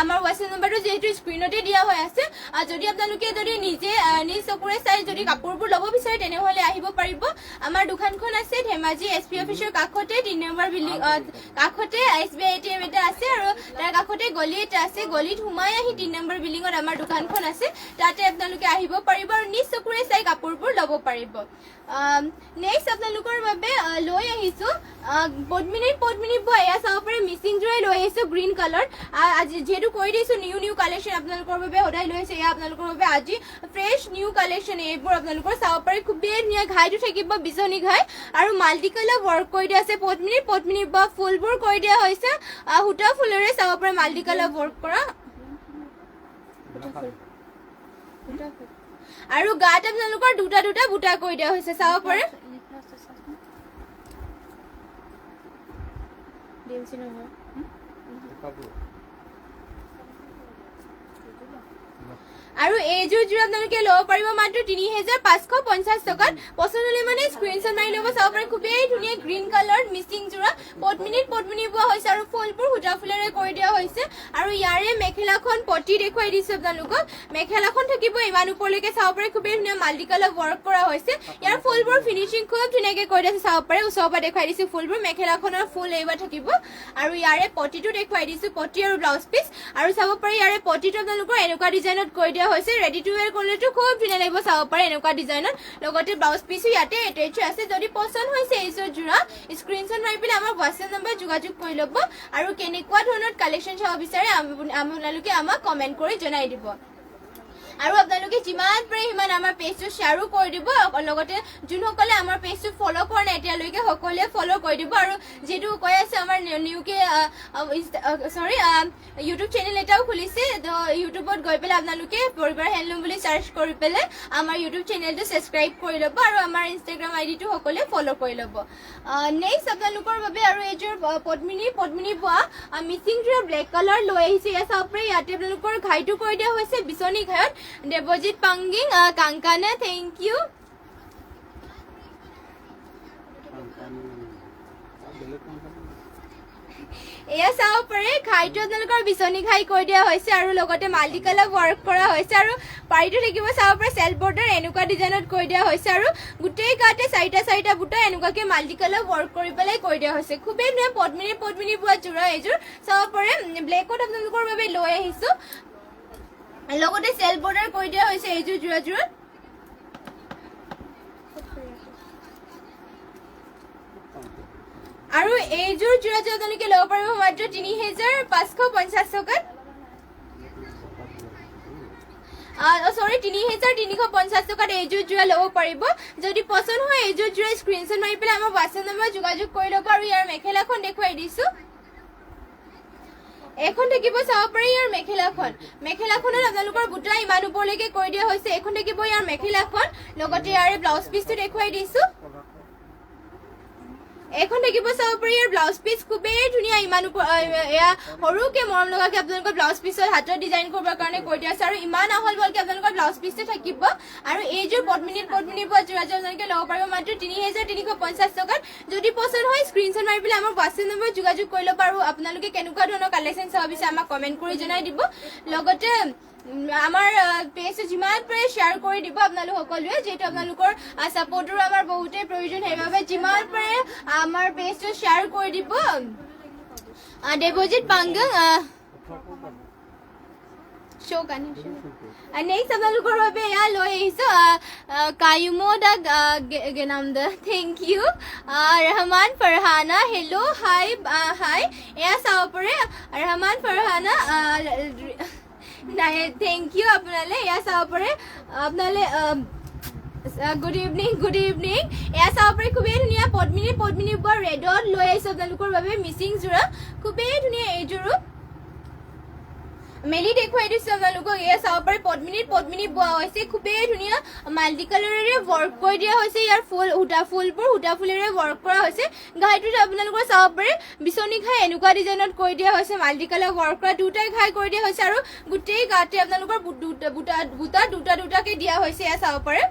আমাৰ হোৱাটছএপ নম্বৰটো যিহেতু স্ক্ৰীনতে দিয়া হৈ আছে যদি আপোনালোকে যদি নিজে নিজ চকুৰে চাই যদি কাপোৰবোৰ ল'ব বিচাৰে তেনেহ'লে আহিব পাৰিব আমাৰ দোকানখন আছে ধেমাজি SP অফিচৰ কাষতে 3 নম্বৰ বিল্ডিং কাষতে SBI ATM এটা আছে আৰু তাৰ কাষতে গলি এটা আছে গলিত সোমাই আহি 3 নম্বৰ বিল্ডিঙত আমাৰ দোকানখন আছে তাতে আপোনালোকে আহিব পাৰিব আৰু নিজ চকুৰে চাই কাপোৰবোৰ ল'ব পাৰিব নেক্সট আপোনালোকৰ বাবে লৈ আহিছোঁ পদ্মিনী বোৱা এয়া চাব পাৰে মিচিং জোৰাই লৈ আহিছোঁ গ্ৰীণ কালাৰ আজি যিহেতু কৈ দিছোঁ নিউ কালেকশ্যন আপোনালোকৰ বাবে সদায় লৈ আহিছোঁ এয়া আপোনালোকৰ বাবে আজি ফ্ৰেছ নিউ কালেকশ্যন এইবোৰ আপোনালোকৰ চাব পাৰে খুবেই ধুনীয়া ঘাইটো থাকিব বিজনী ঘাই আৰু মাল্টি কালাৰ ৱৰ্ক কৰি দিয়া আছে পদ্মিনী বোৱা ফুলবোৰ কৰি দিয়া হৈছে সূতা ফুলেৰে চাব পাৰে মাল্টি কালাৰ ৱৰ্ক কৰা আৰু গাত আপোনালোকৰ দুটা বুটা কৰি দিয়া হৈছে চাব পাৰে আৰু এইযোৰ যোৰ আপোনালোকে ল'ব পাৰিব মাত্ৰ ৩,৫৫০ টকাত পচন্দ হ'লে মানে স্ক্ৰীনশ্বট মাৰি ল'ব চাব পাৰে খুবেই ধুনীয়া গ্ৰীণ কালাৰ মিচিং যোৰা পদ্মিনী বোৱা হৈছে আৰু ফুলবোৰ সূতা ফুলেৰে কৰি দিয়া হৈছে আৰু ইয়াৰে মেখেলাখন পটি দেখুৱাই দিছোঁ আপোনালোকক মেখেলাখন থাকিব ইমান ওপৰলৈকে চাব পাৰে খুবেই ধুনীয়া মাল্টি কালাৰ ৱৰ্ক কৰা হৈছে ইয়াৰ ফুলবোৰ ফিনিচিং খুব ধুনীয়াকৈ কৰি দিছে চাব পাৰে ওচৰৰ পৰা দেখুৱাই দিছোঁ ফুলবোৰ মেখেলাখনৰ ফুল এইবাৰ থাকিব আৰু ইয়াৰে পটিটো দেখুৱাই দিছোঁ পটি আৰু ব্লাউজ পিচ আৰু চাব পাৰে ইয়াৰে পটিটো আপোনালোকৰ এনেকুৱা ডিজাইনত কৰি দিয়া হৈছে ৰেডি টু ৱেৰ কৰিলেতো খুব ধুনীয়া লাগিব চাব পাৰে এনেকুৱা ডিজাইনত লগতে ব্লাউজ পিচো ইয়াতে এটেচ আছে যদি পচন্দ হৈছে এইযোৰ যোৰা স্ক্ৰীনশ্বট মাৰি পেলাই আমাৰ হোৱাটছএপ নম্বৰ যোগাযোগ কৰি ল'ব আৰু কেনেকুৱা ধৰণৰ কালেকশ্যন চাব বিচাৰে আপোনালোকে আমাক কমেণ্ট কৰি জনাই দিব আৰু আপোনালোকে যিমান পাৰে সিমান আমাৰ পেজটো শ্বেয়াৰো কৰি দিব লগতে যোনসকলে আমাৰ পেজটো ফ'ল' কৰা নাই এতিয়ালৈকে সকলোৱে ফ'ল' কৰি দিব আৰু যিহেতু কৈ আছে আমাৰ নিউকে ইউটিউব চেনেল এটাও খুলিছে ইউটিউবত গৈ পেলাই আপোনালোকে পৰিবাৰ হেণ্ডলুম বুলি চাৰ্চ কৰি পেলাই আমাৰ ইউটিউব চেনেলটো ছাবস্ক্ৰাইব কৰি ল'ব আৰু আমাৰ ইনষ্টাগ্ৰাম আইডিটো সকলোৱে ফ'ল' কৰি ল'ব নেক্সট আপোনালোকৰ বাবে আৰু এইযোৰ পদ্মিনী বোৱা মিচিং যোৰা ব্লেক কালাৰ লৈ আহিছে এয়া চাব পাৰে ইয়াতে আপোনালোকৰ ঘাইটো কৰি দিয়া হৈছে বিচনী ঘাইত দেৱজিৎ পাংগিং কাংকানা থেংক ইউ এয়া চাব পাৰে ঘাইটো আপোনালোকৰ বিচনী ঘাই কৈ দিয়া হৈছে আৰু লগতে মাল্টি কালাৰ ৱৰ্ক কৰা হৈছে আৰু পাৰিটো থাকিব চাব পাৰে চেল্ফ বৰ্ডাৰ এনেকুৱা ডিজাইনত কৈ দিয়া হৈছে আৰু গোটেই গাতে চাৰিটা বুটা এনেকুৱাকে মাল্টি কালাৰ ৱৰ্ক কৰি পেলাই কৈ দিয়া হৈছে খুবেই ধুনীয়া পদ্মিনী পোৱা যোৰা এইযোৰ চাব পাৰে ব্লেকত আপোনালোকৰ বাবে লৈ আহিছো লগতে চেল্ফ বৰ্ডাৰ কৈ দিয়া হৈছে এইযোৰ যোৰাযোৰত আৰু এইযোৰ যোৰাযোৰ আপোনালোকে ল'ব পাৰিব মাত্ৰ ৩৫৫০ টকাত ৩,৩50 টকাত এইযোৰ যোৰা ল'ব পাৰিব যদি পছন্দ হয় এইযোৰ যোৰা স্ক্ৰীনশ্বট মাৰি পেলাই আমাৰ হোৱাটছএপ নম্বৰ যোগাযোগ কৰি ল'ব আৰু ইয়াৰ মেখেলাখন দেখুৱাই দিছো এখন থাকিব চাব পাৰি ইয়াৰ মেখেলাখনত আপোনালোকৰ বুটা ইমান ওপৰলৈকে কৈ দিয়া হৈছে এখন থাকিব ইয়াৰ মেখেলাখন লগতে ইয়াৰ ব্লাউজ পিচটো দেখুৱাই দিছো এখন থাকিব চাব পাৰি ইয়াৰ ব্লাউজ পিচ খুবেই ধুনীয়া ইমান এয়া সৰুকে মৰম লগাকে আপোনালোকৰ ব্লাউজ পিচৰ হাতৰ ডিজাইন কৰিবৰ কাৰণে কৈ দিয়া আছে আৰু ইমান আহল বলকে আপোনালোকৰ ব্লাউজ পিচটো থাকিব আৰু এইযোৰ পদ্মিনী পোৱা যোৰাযোৰ আপোনালোকে ল'ব পাৰিব মাত্ৰ ৩,৩৫০ টকাত যদি পছন্দ হয় স্ক্ৰীনশ্বট মাৰি পেলাই আমাৰ হোৱাটছএপ নম্বৰ যোগাযোগ কৰি ল'ব আৰু আপোনালোকে কেনেকুৱা ধৰণৰ কালেকশ্যন চাব বিচাৰে আমাক কমেণ্ট কৰি জনাই দিব লগতে আমাৰ পেজটো যিমান পাৰে শ্বেয়াৰ কৰি দিব আপোনালোক সকলোৱে যেহেতু আপোনালোকৰ ছাপোৰ্টৰো আমাৰ বহুতেই প্ৰয়োজন সেইবাবে যিমান পাৰে আমাৰ পেজটো শ্বেয়াৰ কৰি দিব দেৱজিৎ পাংগাং নেক্সট আপোনালোকৰ বাবে এয়া লৈ আহিছো কায়ুমোদা গেনামদা থেংক ইউ ৰহমান ফৰহানা হেল্ল' হাই এয়া চাব পাৰে ৰহমান ফৰহানা থেংক ইউ আপোনালে এয়া চাব পাৰে আপোনালে গুড ইভিনিং এয়া চাব পাৰে খুবেই ধুনীয়া পদ্মিনী পোৱা ৰেডত লৈ আহিছো আপোনালোকৰ বাবে মিচিং যোৰা খুবেই ধুনীয়া এইযোৰো মেলি দেখুৱাই দিছো আপোনালোকক এয়া চাব পাৰে পদ্মিনী বোৱা হৈছে খুবেই ধুনীয়া মাল্টি কালাৰেৰে ৱৰ্ক কৰি দিয়া হৈছে ইয়াৰ সূতা ফুলেৰে ৱৰ্ক কৰা হৈছে ঘাইটোত আপোনালোকৰ চাব পাৰে বিচনী ঘাই এনেকুৱা ডিজাইনত কৰি দিয়া হৈছে মাল্টি কালাৰ ৱৰ্ক কৰা দুটাই ঘাই কৰি দিয়া হৈছে আৰু গোটেই গাতে আপোনালোকৰ দুটাকে দিয়া হৈছে এয়া চাব পাৰে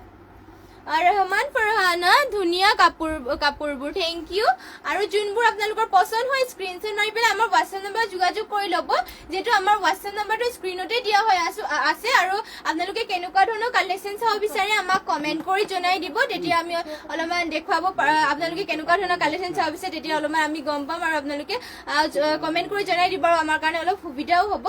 ৰহমান ফৰহানা ধুনীয়া কাপোৰবোৰ থেংক ইউ আৰু যোনবোৰ আপোনালোকৰ পছন্দ হয় স্ক্ৰীনশ্বট মাৰি পেলাই আমাৰ হোৱাটছএপ নম্বৰ যোগাযোগ কৰি ল'ব যিহেতু আমাৰ হোৱাটছএপ নম্বৰটো স্ক্ৰীনতে দিয়া হৈ আছে আৰু আপোনালোকে কেনেকুৱা ধৰণৰ কালেকশ্যন চাব বিচাৰে আমাক কমেণ্ট কৰি জনাই দিব তেতিয়া আমি অলপমান দেখুৱাব আপোনালোকে কেনেকুৱা ধৰণৰ কালেকশ্যন চাব বিচাৰে তেতিয়া অলপমান আমি গম পাম আৰু আপোনালোকে কমেণ্ট কৰি জনাই দিব আৰু আমাৰ কাৰণে অলপ সুবিধাও হ'ব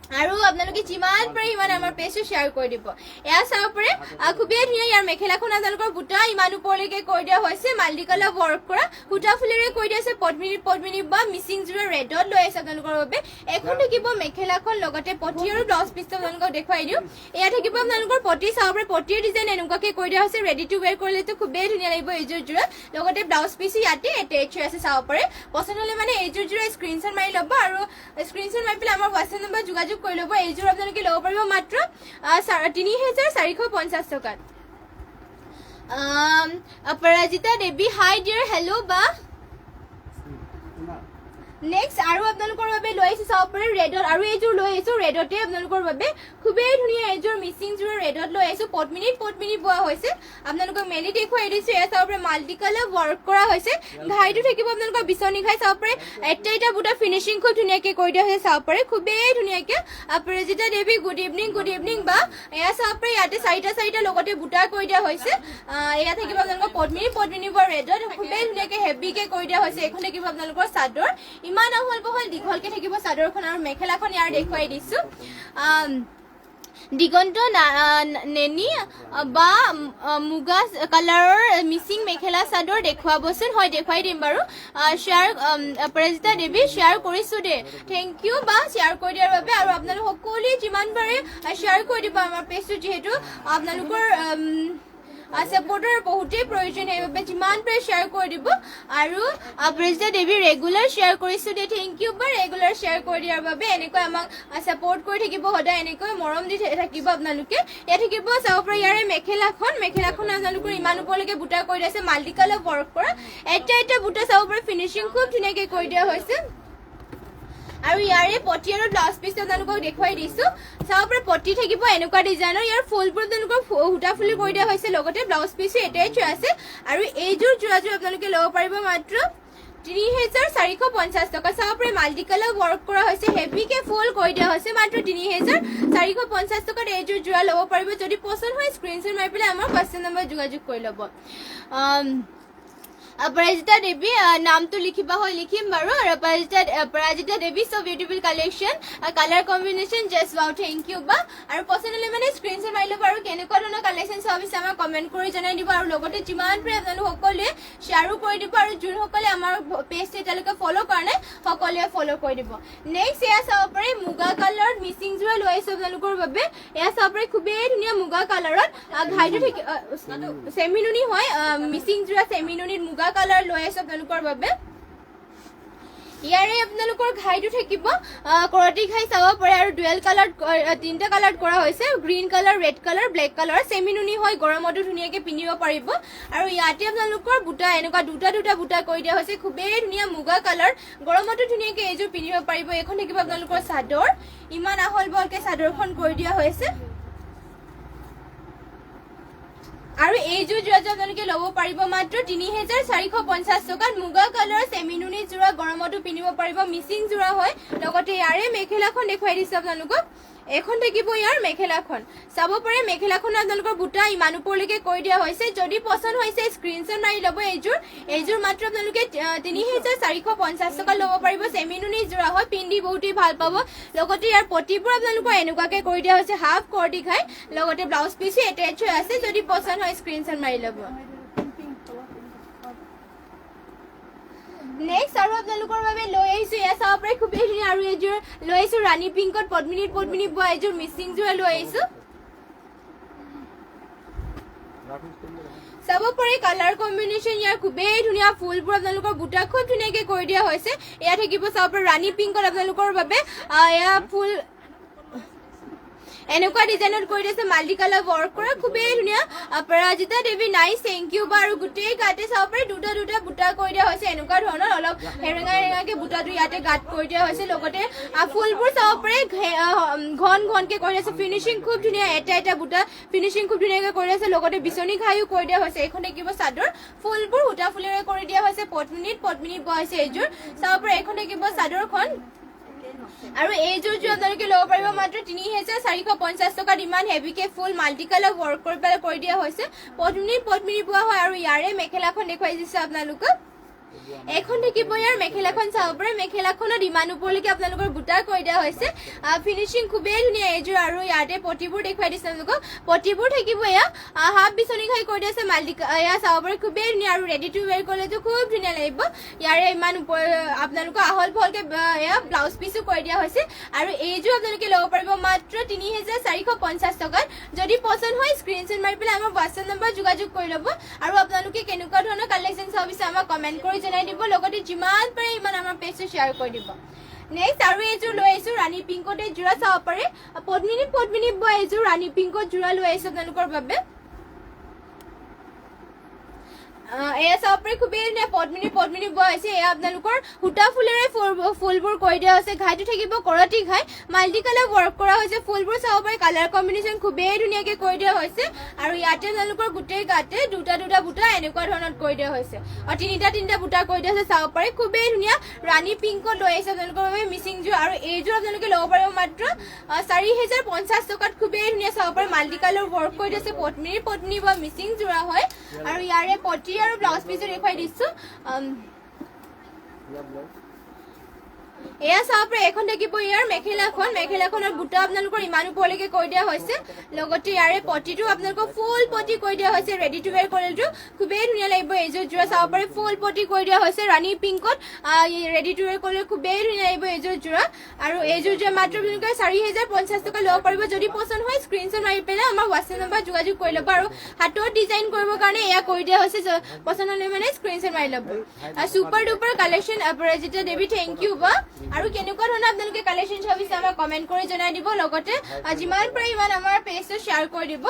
আৰু আপোনালোকে যিমান পাৰে ইমান আমাৰ পেজটো শ্বেয়াৰ কৰি দিব এয়া চাব পাৰে খুবেই ধুনীয়া ইয়াৰ মেখেলাখন আপোনালোকৰ বুটা ইমান ওপৰলৈকে কৈ দিয়া হৈছে মাল্টি কালাৰ ৱৰ্ক কৰা সূতা ফুলেৰে কৈ দিয়া আছে পদ্মিনী বা মিচিং যোৰা ৰেডত লৈ আছে আপোনালোকৰ বাবে এখন থাকিব মেখেলাখন লগতে পটি আৰু ব্লাউজ পিচটো আপোনালোকক দেখুৱাই দিওঁ এয়া থাকিব আপোনালোকৰ পটি চাব পাৰে পটিৰ ডিজাইন এনেকুৱাকে কৈ দিয়া হৈছে ৰেডি টু ৱেৰ কৰিলেতো খুবেই ধুনীয়া লাগিব এইযোৰ যোৰা লগতে ব্লাউজ পিচো ইয়াতে এটেচ হৈ আছে চাব পাৰে পছন্দ হ'লে মানে এইযোৰ যোৰা স্ক্ৰীনশ্বট মাৰি ল'ব আৰু স্ক্ৰীনশ্বট মাৰি পেলাই আমাৰ হোৱাটছএপ নম্বৰ যোগাযোগ কৰি ল'ব এইযোৰ আপোনালোকে ল'ব পাৰিব মাত্ৰ ৩,৪৫০ টকাত অপৰাজিতা দেৱী হাই ডিয়াৰ হেল্ল' বা নেক্সট আৰু আপোনালোকৰ বাবে লৈ আহিছো চাব পাৰে ৰেডত আৰু এইযোৰ লৈ আহিছো ৰেডতে আপোনালোকৰ বাবে খুবেই ধুনীয়া এইযোৰ মিচিং যোৰ ৰেডত লৈ আহিছো পদ্মিনী বোৱা হৈছে আপোনালোকক মেলি দেখুৱাই দিছো এয়া চাব পাৰে মাল্টি কালাৰ ৱৰ্ক কৰা হৈছে ঘাইটো থাকিব আপোনালোকৰ বিচনী ঘাই চাব পাৰে এটা বুটা ফিনিচিং খুব ধুনীয়াকে কৰি দিয়া হৈছে চাব পাৰে খুবেই ধুনীয়াকে অপৰাজিতা দেৱী গুড ইভিনিং বা এয়া চাব পাৰে ইয়াতে চাৰিটা লগতে বুটা কৰি দিয়া হৈছে এয়া থাকিব আপোনালোকৰ পদ্মিনী বোৱা ৰেডত খুবেই ধুনীয়াকে হেভিকে কৰি দিয়া হৈছে এখন থাকিব আপোনালোকৰ চাদৰ ইমান আহল বহল দীঘলকে থাকিব চাদৰখন আৰু মেখেলাখন ইয়াৰ দেখুৱাই দিছো দিগন্ত নেনি বা মুগা কালাৰৰ মিচিং মেখেলা চাদৰ দেখুৱাবচোন হয় দেখুৱাই দিম বাৰু শ্বেয়াৰ অপৰাজিতা দেৱী শ্বেয়াৰ কৰিছো দে থেংক ইউ বা শ্বেয়াৰ কৰি দিয়াৰ বাবে আৰু আপোনালোক সকলোৱে যিমান পাৰে শ্বেয়াৰ কৰি দিব আমাৰ পেজটো যিহেতু আপোনালোকৰ ছাপোৰ্টৰ বহুতেই প্ৰয়োজন সেইবাবে যিমান পাৰে শ্বেয়াৰ কৰি দিব আৰু অপৰাজিতা দেৱী ৰেগুলাৰ শ্বেয়াৰ কৰিছো দে থেংক ইউ বা ৰেগুলাৰ শ্বেয়াৰ কৰি দিয়াৰ বাবে এনেকৈ আমাক ছাপোৰ্ট কৰি থাকিব সদায় এনেকৈ মৰম দি থাকিব আপোনালোকে ইয়াত থাকিব চাব পাৰে ইয়াৰে মেখেলাখন আপোনালোকৰ ইমান ওপৰলৈকে বুটা কৰি দিছে মাল্টি কালাৰ ৱৰ্ক কৰা এটা বুটা চাব পাৰে ফিনিচিং খুব ধুনীয়াকে কৰি দিয়া হৈছে আৰু ইয়াৰে পটি আৰু ব্লাউজ পিচটো আপোনালোকক দেখুৱাই দিছো চাব পাৰে পটি থাকিব এনেকুৱা ডিজাইনৰ ইয়াৰ ফুলবোৰ আপোনালোকৰ সূতা ফুলি কৰি দিয়া হৈছে লগতে ব্লাউজ পিচো এটেচ হৈ আছে আৰু এইযোৰ যোৰাযোৰ আপোনালোকে ল'ব পাৰিব মাত্ৰ ৩,৪৫০ টকা চাব পাৰে মাল্টি কালাৰ ৱৰ্ক কৰা হৈছে হেভিকে ফুল কৰি দিয়া হৈছে মাত্ৰ 3450 টকাত এইযোৰ যোৰা ল'ব পাৰিব যদি পছন্দ হয় স্ক্ৰিনশ্বট মাৰি পেলাই আমাৰ হোৱাটছএপ নম্বৰ যোগাযোগ কৰি ল'ব अपराजिता देवी नाम तो लिखिबा হয় লিখিম বাৰু Aparajita Devi so beautiful collection colour combination just wow thank you बा আৰু पर्सनली মানে স্ক্ৰিনশ্বট মাৰি ল'ব আৰু কেনেকুৱা ধৰণৰ কালেকশন চাবিছ আমাৰ কমেন্ট কৰি জনাই দিব আৰু লগতে যিমান পাৰে আপোনালোক সকলোৱে শেয়াৰো কৰি দিব আৰু যোন সকলে আমাৰ পেজ এটালৈকে ফলো কৰা নাই সকলোৱে ফলো কৰি দিব নেক্সট এয়া চাব পাৰে মুগা কালাৰ মিচিং যোৰা লৈ আহিছে আপোনালোকৰ বাবে এয়া চাব পাৰে খুবেই ধুনীয়া মুগা কালাৰত ঘাইটো সেমিনুনি হয় মিচিং যোৰা সেমিনুনিৰ মুগা কালাৰ লৈ আছে আপোনালোকৰ বাবে ইয়াৰে আপোনালোকৰ ঘাইটো থাকিব কৰটি ঘাই চাব পাৰে আৰু ডুৱেল কালাৰ তিনটা কালাৰ কৰা হৈছে green colour red colour black colour সেমিনুনি হয় গৰমতো ধুনীয়াকে পিন্ধিব পাৰিব আৰু ইয়াতে আপোনালোকৰ বুটা এনেকুৱা দুটা বুটা কৰি দিয়া হৈছে খুবেই ধুনীয়া মুগা কালাৰ গৰমতো ধুনীয়াকে এইযোৰ পিন্ধিব পাৰিব এখন থাকিব আপোনালোকৰ চাদৰ ইমান আহল বহলকে চাদৰখন কৰি দিয়া হৈছে আৰু এইযোৰ যোৰা আপোনালোকে ল'ব পাৰিব মাত্ৰ 3450 টকাত মুগা কালাৰ সেমিনুনি যোৰা গৰমতো পিন্ধিব পাৰিব মিচিং যোৰা হয় লগতে ইয়াৰে মেখেলাখন দেখুৱাই দিছে আপোনালোকক এখন থাকিব ইয়াৰ মেখেলাখন চাব পাৰে মেখেলাখন আপোনালোকৰ বুটা ইমান ওপৰলৈকে কৰি দিয়া হৈছে যদি পছন্দ হৈছে স্ক্ৰিনশ্বট মাৰি ল'ব এইযোৰ মাত্ৰ আপোনালোকে 3450 টকা ল'ব পাৰিব সেমিনুনি যোৰা হয় পিন্ধি বহুতেই ভাল পাব লগতে ইয়াৰ পটিবোৰ আপোনালোকৰ এনেকুৱাকে কৰি দিয়া হৈছে হাফ কৰটি খাই লগতে ব্লাউজ পিছো এটাচ হৈ আছে যদি পছন্দ হয় স্ক্ৰিনশ্বট মাৰি ল'ব নেক্সট আৰু আপোনালোকৰ বাবে লৈ আহিছো এয়া চাব পাৰে খুবেই ধুনীয়া আৰু এইযোৰ লৈ আহিছো ৰাণী পিংকত পদ্মিনী বোৱা এইযোৰ মিচিং যোৰা লৈ আহিছো চাব পাৰে কালাৰ কম্বিনেশ্যন ইয়াৰ খুবেই ধুনীয়া ফুলবোৰ আপোনালোকৰ বুটা খুব ধুনীয়াকে কৰি দিয়া হৈছে এয়া থাকিব চাব পাৰে ৰাণী পিংকত আপোনালোকৰ বাবে এয়া ফুল এনেকুৱা ডিজাইনত কৰি দিছে মাল্টি কালাৰ ৱৰ্ক কৰা খুবেই ধুনীয়া अपराजिता देवी নাইস থ্যাংক ইউ বাৰু গুটেই গাতে চাব পাৰে দুটা বুটা কৰি দিয়া হৈছে এনেকুৱা ধৰণৰ অলপ হেৰেঙাকে বুটাটো ইয়াতে গাত কৰি দিয়া হৈছে লগতে ফুলবোৰ চাব পাৰে ঘনকে কৰি আছে ফিনিশিং খুব ধুনীয়া এটা বুটা ফিনিশিং খুব ধুনীয়াকৈ কৰি আছে লগতে বিচনি ঘাইও কৰি দিয়া হৈছে এখন দেখিব চাদৰ ফুলবোৰ উটা ফুলেৰে কৰি দিয়া হৈছে পদ্মিনী বোৱা হৈছে এইযোৰ চাব পাৰে এখন দেখিব চাদৰখন আৰু এইযোৰ আপোনালোকে ল'ব পাৰিব মাত্ৰ 3450 টকাত ইমান হেভিকে ফুল মাল্টি কালাৰ ৱৰ্ক কৰি পেলাই কৰি দিয়া হৈছে পদ্মিনী বোৱা হয় আৰু ইয়াৰে মেখেলাখন দেখুৱাই দিছে আপোনালোকক এখন থাকিব ইয়াৰ মেখেলাখন চাব পাৰে মেখেলাখনত ইমান ওপৰলৈকে আপোনালোকৰ বুটা কৰি দিয়া হৈছে ফিনিশিং খুবেই ধুনীয়া এইযোৰ আৰু ইয়াতে পটিবোৰ দেখুৱাই দিছে আপোনালোকক পটিবোৰ থাকিব এয়া হাফ বিচনি খাই কৰি দিছে মাল্টি এয়া চাব পাৰে খুবেই ধুনীয়া আৰু ৰেডি টু ৱেৰ কৰিলেতো খুব ধুনীয়া লাগিব ইয়াৰে ইমান আপোনালোকৰ আহল বহলকে এয়া ব্লাউজ পিছো কৰি দিয়া হৈছে আৰু এইযোৰ আপোনালোকে ল'ব পাৰিব মাত্ৰ 3450 টকাত যদি পছন্দ হয় স্ক্ৰিনশ্বট মাৰি পেলাই আমাৰ হোৱাটছএপ নম্বৰ যোগাযোগ কৰি ল'ব আৰু আপোনালোকে কেনেকুৱা ধৰণৰ কালেকশ্যন চাবিছে আমাক কমেন্ট কৰি জনাই দিব লগতে যিমান পাৰে ইমান আমাৰ পেজটো শেয়াৰ কৰি দিব নেক্সট আৰু এইযোৰ লৈ আহিছো ৰাণী পিংকতে যোৰা চাব পাৰে পদ্মিনী বোৱা এইযোৰ ৰাণী পিংকত যোৰা লৈ আহিছো আপোনালোকৰ বাবে এয়া চাব পাৰে খুবেই ধুনীয়া পদ্মিনী বোৱা হৈছে এয়া আপোনালোকৰ সূতা ফুলেৰে ফুলবোৰ কৰি দিয়া হৈছে ঘাইটো থাকিব কৰটি ঘাই মাল্টি কালাৰ ৱৰ্ক কৰা হৈছে ফুলবোৰ চাব পাৰে কালাৰ কম্বিনেশ্যন খুবেই ধুনীয়াকে কৰি দিয়া হৈছে আৰু ইয়াতে আপোনালোকৰ গোটেই গাতে দুটা বুটা এনেকুৱা ধৰণত কৰি দিয়া হৈছে আৰু তিনিটা বুটা কৰি দিয়া হৈছে চাব পাৰে খুবেই ধুনীয়া ৰাণী পিংকত লৈ আহিছে আপোনালোকৰ বাবে মিচিং যোৰ আৰু এইযোৰ আপোনালোকে ল'ব পাৰিব মাত্ৰ 4050 টকাত খুবেই ধুনীয়া চাব পাৰে মাল্টি কালাৰ ৱৰ্ক কৰি দিছে পদ্মিনী বা মিচিং যোৰা হয় আৰু ইয়াৰে পটি আৰু ব্লাউজ পিছো দেখুৱাই দিছো এয়া চাব পাৰে এখন থাকিব ইয়াৰ মেখেলাখনৰ বুটা আপোনালোকৰ ইমান ওপৰলৈকে কৰি দিয়া হৈছে লগতে ইয়াৰে পটিটো আপোনালোকৰ ফুল পটি কৰি দিয়া হৈছে ৰেডি টু ৱেৰ কৰিলেতো খুবেই ধুনীয়া লাগিব এইযোৰ যোৰা চাব পাৰে ফুল পটি কৰি দিয়া হৈছে ৰাণী পিংকত ৰেডি টু ৱেৰ কৰিলে খুবেই ধুনীয়া লাগিব এইযোৰ যোৰা আৰু এইযোৰ যোৰা মাত্ৰ আপোনালোকে 4050 টকা ল'ব পাৰিব যদি পছন্দ হয় স্ক্ৰিনশ্বট মাৰি পেলাই আমাৰ হোৱাটছএপ নম্বৰ যোগাযোগ কৰি ল'ব আৰু হাতৰ ডিজাইন কৰিবৰ কাৰণে এয়া কৰি দিয়া হৈছে পছন্দ হ'লে মানে স্ক্ৰিনশ্বট মাৰি ল'ব সুপাৰ ডুপাৰ কালেকশ্যন अपराजिता देवी থ্যাংক ইউ বা আৰু কেনেকুৱা ধৰণৰ আপোনালোকে কালেকশ্যন চাবিছে আমাক কমেন্ট কৰি জনাই দিব লগতে যিমান পাৰে ইমান আমাৰ পেজটো শ্বেয়াৰ কৰি দিব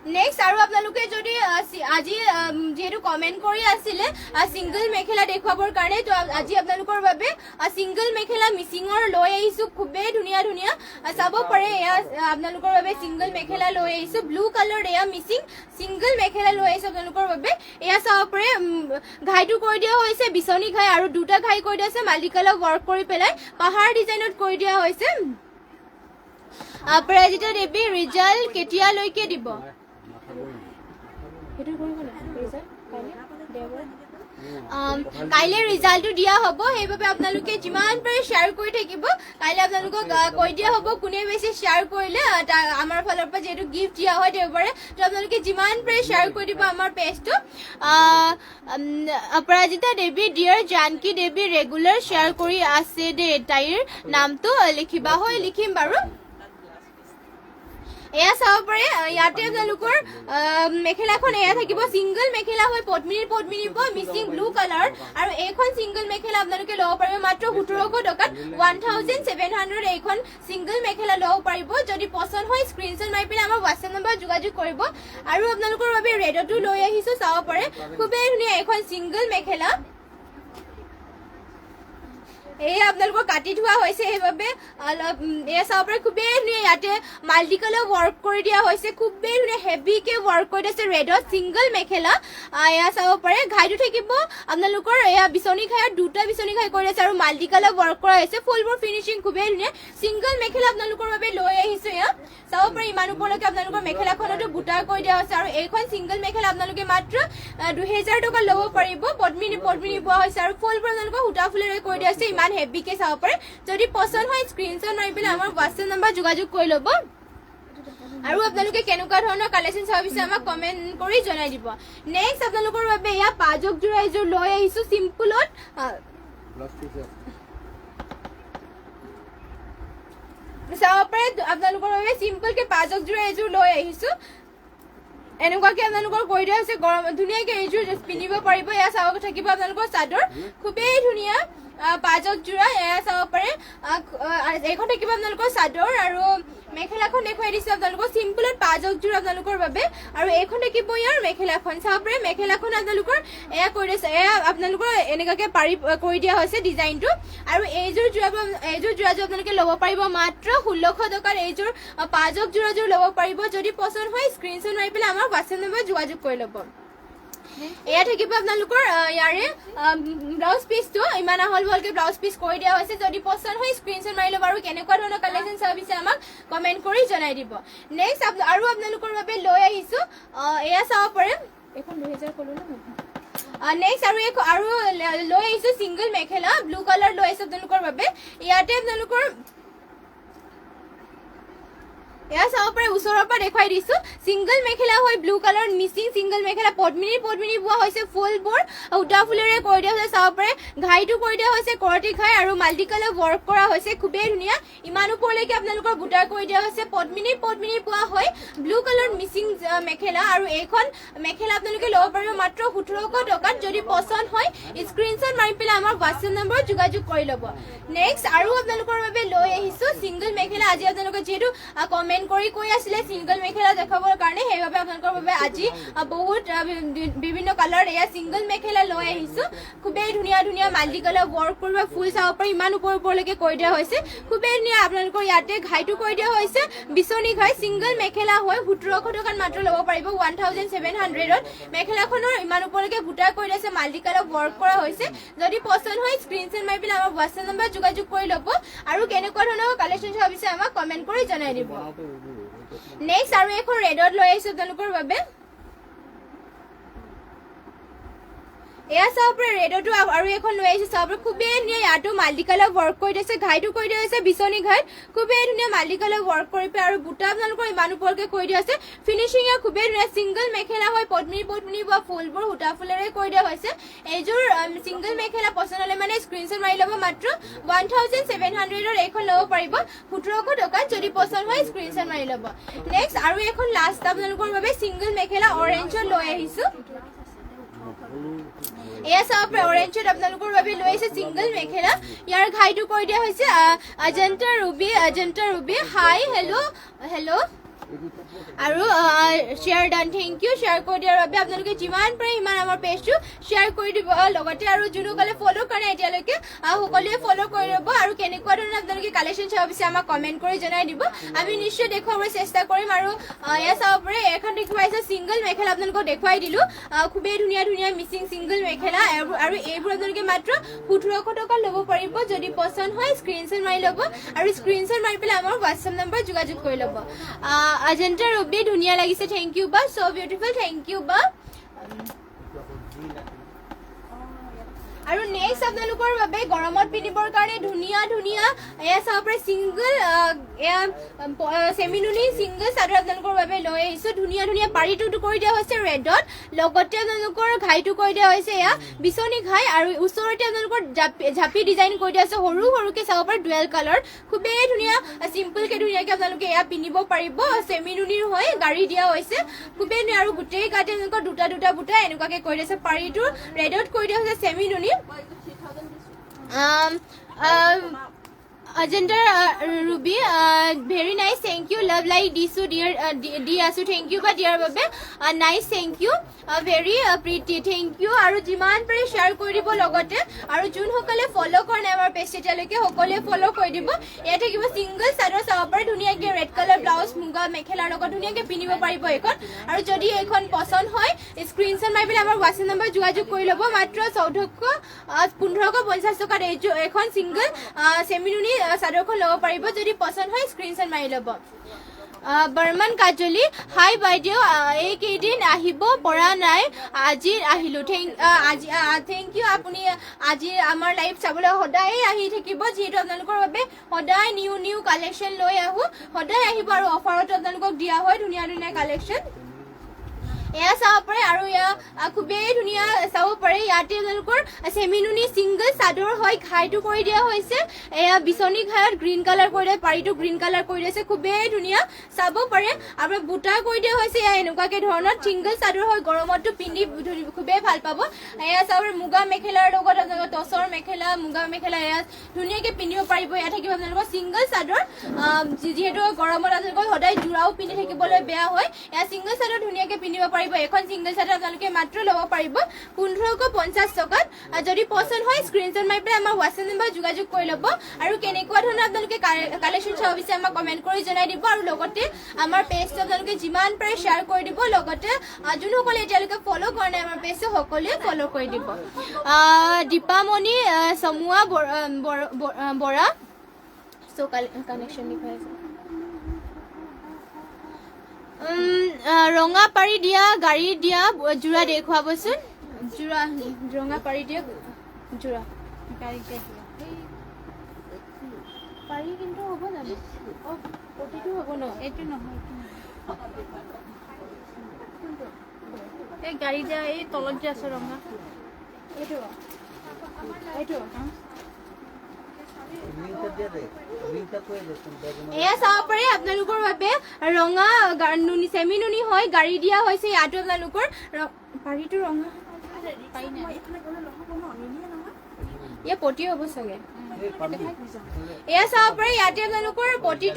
নেক্সট আৰু আপোনালোকে যদি আজি যেহেতু কমেন্ট কৰি আছিলে সিংগল মেখেলা দেখুৱাবৰ কাৰণে তো আজি আপোনালোকৰ বাবে সিংগল মেখেলা মিচিঙৰ লৈ আহিছো খুবেই ধুনীয়া ধুনীয়া চাব পাৰে এয়া আপোনালোকৰ বাবে সিংগল মেখেলা লৈ আহিছো ব্লু কালাৰ এয়া মিচিং সিংগল মেখেলা লৈ আহিছো আপোনালোকৰ বাবে এয়া চাব পাৰে ঘাইটো কৰি দিয়া হৈছে বিচনী ঘাই আৰু দুটা ঘাই কৰি দিয়া আছে মাল্টি কালাৰ ৱৰ্ক কৰি পেলাই পাহাৰ ডিজাইনত কৰি দিয়া হৈছে পৰাজিতা দেৱী ৰিজাল্ট কেতিয়ালৈকে দিব কাইলে ৰিজাল্টটো দিয়া হ'ব সেইবাবে আপোনালোকে যিমান পাৰে শ্বেয়াৰ কৰি থাকিব কাইলে আপোনালোকক কৈ দিয়া হ'ব কোনে বেছি শ্বেয়াৰ কৰিলে আমাৰ ফালৰ পৰা যেহেতু গিফ্ট দিয়া হয় দেওবাৰে তো আপোনালোকে যিমান পাৰে শ্বেয়াৰ কৰি দিব আমাৰ পেজটো অপৰাজিতা দেৱী ডিয়াৰ জানকী দেৱী ৰেগুলাৰ শ্বেয়াৰ কৰি আছে দেই তাইৰ নামটো লিখিবা হয় লিখিম বাৰু এয়া চাব পাৰে ইয়াতে আপোনালোকৰ মেখেলাখন এয়া থাকিব সিংগল মেখেলা হয় পদ্মিনী পদ্মিনী মিচিং ব্লু কালাৰ আৰু এইখন সিংগল মেখেলা আপোনালোকে ল'ব পাৰিব মাত্ৰ 1700 টকাত 1700 এইখন সিংগল মেখেলা ল'ব পাৰিব যদি পছন্দ হয় স্ক্ৰীনশ্বট মাৰি পেলাই আমাৰ হোৱাটছএপ নম্বৰ যোগাযোগ কৰিব আৰু আপোনালোকৰ বাবে ৰেডতো লৈ আহিছো চাব পাৰে খুবেই ধুনীয়া এইখন সিংগল মেখেলা এই আপোনালোকৰ কাটি থোৱা হৈছে সেইবাবে এয়া চাব পাৰে খুবেই ধুনীয়া ইয়াতে মাল্টি কালাৰ ৱৰ্ক কৰি দিয়া হৈছে খুবেই ধুনীয়া হেভিকে ৱৰ্ক কৰি দিছে ৰেডত সিংগল মেখেলা এয়া চাব পাৰে ঘাইটো থাকিব আপোনালোকৰ এয়া বিচনী ঘাইত দুটা বিচনী ঘাই কৰি আছে আৰু মাল্টি কালাৰ ৱৰ্ক কৰা হৈছে ফুলবোৰ ফিনিচিং খুবেই ধুনীয়া সিংগল মেখেলা আপোনালোকৰ বাবে লৈ আহিছো এয়া চাব পাৰে ইমান ওপৰলৈকে আপোনালোকৰ মেখেলাখনতো বুটা কৰি দিয়া হৈছে আৰু এইখন সিংগল মেখেলা আপোনালোকে মাত্ৰ 2000 টকা ল'ব পাৰিব পদ্মিনী পদ্মিনী পোৱা হৈছে আৰু ফুলবোৰ আপোনালোকৰ সূতা ফুলেৰে কৰি দিয়া হৈছে ইমান হেভিকে চাব পাৰে যদি পছন্দ হয় স্ক্ৰীনশ্বট মাৰি পেলাই আমাৰ হোৱাটছএপ নম্বৰ যোগাযোগ কৰি ল'ব আৰু আপোনালোকে কেনেকুৱা ধৰণৰ কালেকশ্যন চাব বিচাৰে আমাক কমেন্ট কৰি জনাই দিব নেক্সট আপোনালোকৰ বাবে এয়া পাজক জোৰা এযোৰ লৈ আহিছো চিম্পলত চাব পাৰে আপোনালোকৰ বাবে চিম্পলকে পাজক জোৰা এযোৰ লৈ আহিছো এনেকুৱাকে আপোনালোকৰ কৰি দিয়া হৈছে গৰম ধুনীয়াকে এইযোৰ পিন্ধিব পাৰিব এয়া চাব থাকিব আপোনালোকৰ চাদৰ খুবেই ধুনীয়া পাজক জোৰা এয়া চাব পাৰে এইখন থাকিব আপোনালোকৰ চাদৰ আৰু মেখেলাখন দেখুৱাই দিছে আপোনালোকৰ চিম্পলত পাজক জোৰা আপোনালোকৰ বাবে আৰু এইখন থাকিব ইয়াৰ মেখেলাখন চাব পাৰে মেখেলাখন আপোনালোকৰ এয়া কৰি দিছে এয়া আপোনালোকৰ এনেকুৱাকে পাৰি কৰি দিয়া হৈছে ডিজাইনটো আৰু এইযোৰ জোৰাযোৰ আপোনালোকে ল'ব পাৰিব মাত্ৰ 1600 টকাত এইযোৰ পাজক জোৰাযোৰ ল'ব পাৰিব যদি পছন্দ হয় স্ক্ৰীনশ্বট মাৰি পেলাই আমাৰ হোৱাটছএপ নম্বৰ যোগাযোগ কৰি ল'ব এয়া থাকিব আপোনালোকৰ ইয়াৰে ব্লাউজ পিচটো ইমান আহল বহলকে ব্লাউজ পিচ কৰি দিয়া হৈছে যদি পছন্দ হয় স্ক্ৰীনশ্বট মাৰি ল'ব আৰু কেনেকুৱা ধৰণৰ কালেকশ্যন চাব বিচাৰে আমাক কমেন্ট কৰি জনাই দিব নেক্সট আৰু আপোনালোকৰ বাবে লৈ আহিছো এয়া চাব পাৰে এখন 2000 কলো না নেক্সট আৰু লৈ আহিছো সিংগল মেখেলা ব্লু কালাৰ লৈ আহিছো আপোনালোকৰ বাবে ইয়াতে আপোনালোকৰ এয়া চাব পাৰে ওচৰৰ পৰা দেখুৱাই দিছো সিংগল মেখেলা হয় ব্লু কালাৰ মিচিং সিংগল মেখেলা পদ্মিনী পদ্মিনী পোৱা হৈছে ফুলবোৰ উটা ফুলেৰে কৰি দিয়া হৈছে চাব পাৰে ঘাইটো কৰি দিয়া হৈছে কৰটি ঘাই আৰু মাল্টি কালাৰ ৱৰ্ক কৰা হৈছে খুবেই ধুনীয়া ইমান ওপৰলৈকে আপোনালোকৰ বুটা কৰি দিয়া হৈছে পদ্মিনী পদ্মিনী পোৱা হয় ব্লু কালাৰ মিচিং মেখেলা আৰু এইখন মেখেলা আপোনালোকে ল'ব পাৰিব মাত্ৰ 1700 টকাত যদি পছন্দ হয় স্ক্ৰীনশ্বট মাৰি পেলাই আমাৰ হোৱাটছএপ নম্বৰত যোগাযোগ কৰি ল'ব নেক্সট আৰু আপোনালোকৰ বাবে লৈ আহিছো সিংগল মেখেলা আজি আপোনালোকে যেহেতু কমেন্ট কৰি কৈ আছিলে সিংগল মেখেলা দেখাবৰ কাৰণে সেইবাবে আপোনালোকৰ বাবে আজি বহুত বিভিন্ন কালাৰ এয়া সিংগল মেখেলা লৈ আহিছো খুবেই ধুনীয়া ধুনীয়া মাল্টি কালাৰ ৱৰ্ক কৰিব ফুল চাব পাৰে ইমান ওপৰলৈকে কৰি দিয়া হৈছে খুবেই ধুনীয়া আপোনালোকৰ ইয়াতে ঘাইটো কৰি দিয়া হৈছে বিচনী ঘাই সিংগল মেখেলা হয় 1700 টকাত মাত্ৰ ল'ব পাৰিব 1700ত মেখেলাখনৰ ইমান ওপৰলৈকে বুটা কৰি দিছে মাল্টি কালাৰ ৱৰ্ক কৰা হৈছে যদি পছন্দ হয় স্ক্ৰীনশ্বট মাৰি পেলাই আমাৰ হোৱাটছএপ নম্বৰ যোগাযোগ কৰি ল'ব আৰু কেনেকুৱা ধৰণৰ কালেকশ্যন চাব বিচাৰে আমাক কমেন্ট কৰি জনাই দিব নেক্সট আৰু এখন ৰেডত লৈ আহিছো আপোনালোকৰ বাবে এয়া চাব পাৰে ৰেডতো আৰু এখন লৈ আহিছো চাব পাৰে খুবেই ধুনীয়া ইয়াতো মাল্টি কালাৰ ৱৰ্ক কৰি দিছে ঘাইটো কৰি দিয়া হৈছে বিচনী ঘাইত খুবেই ধুনীয়া মাল্টি কালাৰ ৱৰ্ক কৰি পে আৰু বুটা আপোনালোকৰ ইমান ওপৰলৈকে কৰি দিয়া হৈছে ফিনিচিং খুবেই ধুনীয়া সিংগল মেখেলা হয় পদ্মিনী পদ্মিনী বা ফুলবোৰ সূতা ফুলেৰে কৰি দিয়া হৈছে এইযোৰ সিংগল মেখেলা পছন্দ হ'লে মানে স্ক্ৰীনশ্বট মাৰি ল'ব মাত্ৰ 1700ত এইখন ল'ব পাৰিব 1700 টকাত যদি পছন্দ হয় স্ক্ৰীনশ্বট মাৰি ল'ব নেক্সট আৰু এখন লাষ্ট আপোনালোকৰ বাবে সিংগল মেখেলা অৰেঞ্জত লৈ আহিছো এয়া চাব পাৰে অৰেঞ্জত আপোনালোকৰ বাবে লৈ আহিছে সিংগল মেখেলা ইয়াৰ ঘাইটো কৰি দিয়া হৈছে অজন্তা ৰুবি হাই হেল্ল আৰু শ্বেয়াৰ ডান থেংক ইউ শ্বেয়াৰ কৰি দিয়াৰ বাবে আপোনালোকে যিমান পাৰে সিমান আমাৰ পেজটো শ্বেয়াৰ কৰি দিব লগতে আৰু যোনসকলে ফ'ল' কৰে এতিয়ালৈকে সকলোৱে ফ'ল' কৰি ল'ব আৰু কেনেকুৱা ধৰণৰ আপোনালোকে কালেকশ্যন চাব বিচাৰে আমাক কমেণ্ট কৰি জনাই দিব আমি নিশ্চয় দেখুৱাবলৈ চেষ্টা কৰিম আৰু এয়া চাব পাৰে এখন দেখুৱাইছে ছিংগল মেখেলা আপোনালোকক দেখুৱাই দিলোঁ খুবেই ধুনীয়া ধুনীয়া মিচিং ছিংগল মেখেলা আৰু এইবোৰ আপোনালোকে মাত্ৰ ১৮০০ টকা ল'ব পাৰিব যদি পচন্দ হয় স্ক্ৰীনশ্বট মাৰি ল'ব আৰু স্ক্ৰীনশ্বট মাৰি পেলাই আমাৰ হোৱাটছএপ নম্বৰ যোগাযোগ কৰি ল'ব অজন্তা ৰুবি ধুনীয়া লাগিছে থেংক ইউ বা চ' বিউটিফুল থেংক ইউ বা আৰু নেক্সট আপোনালোকৰ বাবে গৰমত পিন্ধিবৰ কাৰণে ধুনীয়া ধুনীয়া এয়া চাব পাৰে ছিংগল এয়া চেমিনুনি ছিংগল চাদৰ আপোনালোকৰ বাবে লৈ আহিছোঁ ধুনীয়া ধুনীয়া পাৰিটো কৰি দিয়া হৈছে ৰেডত লগতে আপোনালোকৰ ঘাইটো কৰি দিয়া হৈছে এয়া বিচনী ঘাই আৰু ওচৰতে আপোনালোকৰ ঝাপি ডিজাইন কৰি দিয়া হৈছে সৰু সৰুকৈ চাব পাৰে ডুৱেল কালাৰ খুবেই ধুনীয়া চিম্পলকৈ ধুনীয়াকৈ আপোনালোকে এয়া পিন্ধিব পাৰিব চেমিনুনিৰ হয় গাড়ী দিয়া হৈছে খুবেই ধুনীয়া আৰু গোটেই গাতে আপোনালোকৰ দুটা দুটা বুটা এনেকুৱাকৈ কৰি দিছে পাৰিটো ৰেডত কৰি দিয়া হৈছে চেমিনুনি Ajanta Ruby, very nice, thank you. Love like Disu, dear Asu, thank you. But dear Babe, nice, thank you. Very pretty, thank you. Aru jiman pare share kori dibo logote. Aru jun hokale follow korne amar page chaleke hokale follow kori dibo. Ete kiba single sador sabapar dhuniya ke red color blouse muga mekhela logot dhuniya ke pinibo paribo ekon. Aru jodi ekhon পছন্দ হয় স্ক্ৰিনশ্বট মাৰি পেলাই আমাৰ হোৱাটছএপ নম্বৰ যোগাযোগ কৰি ল'ব মাত্ৰ ১৪৫০ টকাত এখন ছিংগল চেমিনুনি চাদৰখন ল'ব পাৰিব যদি পছন্দ হয় স্ক্ৰিনশ্বট মাৰি ল'ব বৰ্মন কাজলি হাই বাইদেউ এইকেইদিন আহিব পৰা নাই আজি আহিলোঁ থেংক ইউ আপুনি আজি আমাৰ লাইভ চাবলৈ সদায় আহি থাকিব যিহেতু আপোনালোকৰ বাবে সদায় নিউ নিউ কালেকশ্যন লৈ আহোঁ সদায় আহিব আৰু অফাৰতো আপোনালোকক দিয়া হয় ধুনীয়া ধুনীয়া কালেকশ্যন এয়া চাব পাৰে আৰু এয়া খুবেই ধুনীয়া চাব পাৰে ইয়াতে আপোনালোকৰ চেমিনুনি ছিংগল চাদৰ হয় ঘাইটো কৰি দিয়া হৈছে এয়া বিচনী ঘাইত গ্ৰীণ কালাৰ কৰি দিয়া পাৰিটো গ্ৰীণ কালাৰ কৰি দিছে খুবেই ধুনীয়া চাব পাৰে আৰু বুটা কৰি দিয়া হৈছে এয়া এনেকুৱাকৈ ধৰণৰ ছিংগল চাদৰ হয় গৰমতো পিন্ধি খুবেই ভাল পাব এয়া চাব মুগা মেখেলাৰ লগত আপোনালোকৰ টচৰ মেখেলা মুগা মেখেলা এয়া ধুনীয়াকৈ পিন্ধিব পাৰিব এয়া থাকিব আপোনালোকৰ ছিংগল চাদৰ যিহেতু গৰমত আপোনালোকৰ সদায় জোৰাও পিন্ধি থাকিবলৈ বেয়া হয় এয়া ছিংগল চাদৰ ধুনীয়াকৈ পিন্ধিব পাৰিব এখন ছিংগল চাদৰ আপোনালোকে মাত্ৰ ল'ব পাৰিব ১৫৫০ টকাত যদি পছন্দ হয় স্ক্ৰীনশ্বট মাৰি পেলাই আমাৰ হোৱাটছএপ নম্বৰ যোগাযোগ কৰি ল'ব আৰু কেনেকুৱা ধৰণৰ আপোনালোকে কালেকশ্যন চাব বিচাৰে আমাক কমেণ্ট কৰি জনাই দিব আৰু লগতে আমাৰ পেজটো আপোনালোকে যিমান পাৰে শ্বেয়াৰ কৰি দিব লগতে যোনসকলে এতিয়ালৈকে ফ'ল' কৰা নাই আমাৰ পেজটো সকলোৱে ফ'ল' কৰি দিব দীপামণি চমুৱা বৰা চ' কানেকশ্যন দেখুৱাই আছে ৰঙা পাৰি দিয়া গাড়ী দিয়া যোৰা দেখুৱাবচোন যোৰা ৰঙা পাৰি দিয়া যোৰা গাড়ী দিয়া পাৰি কিন্তু হ'ব জানো প্ৰতিটো হ'ব ন এইটো নহয় এই গাড়ী দিয়া এই তলত যে আছে ৰঙা এইটো এয়া চাব পাৰে আপোনালোকৰ বাবে ৰঙা চেমিনুনি হয় গাড়ী দিয়া হৈছে ইয়াতো আপোনালোকৰ পাৰিটো ৰঙা এয়া পতি হ'ব চাগে এয়া চাব পাৰে ইয়াতে আপোনালোকৰ পতি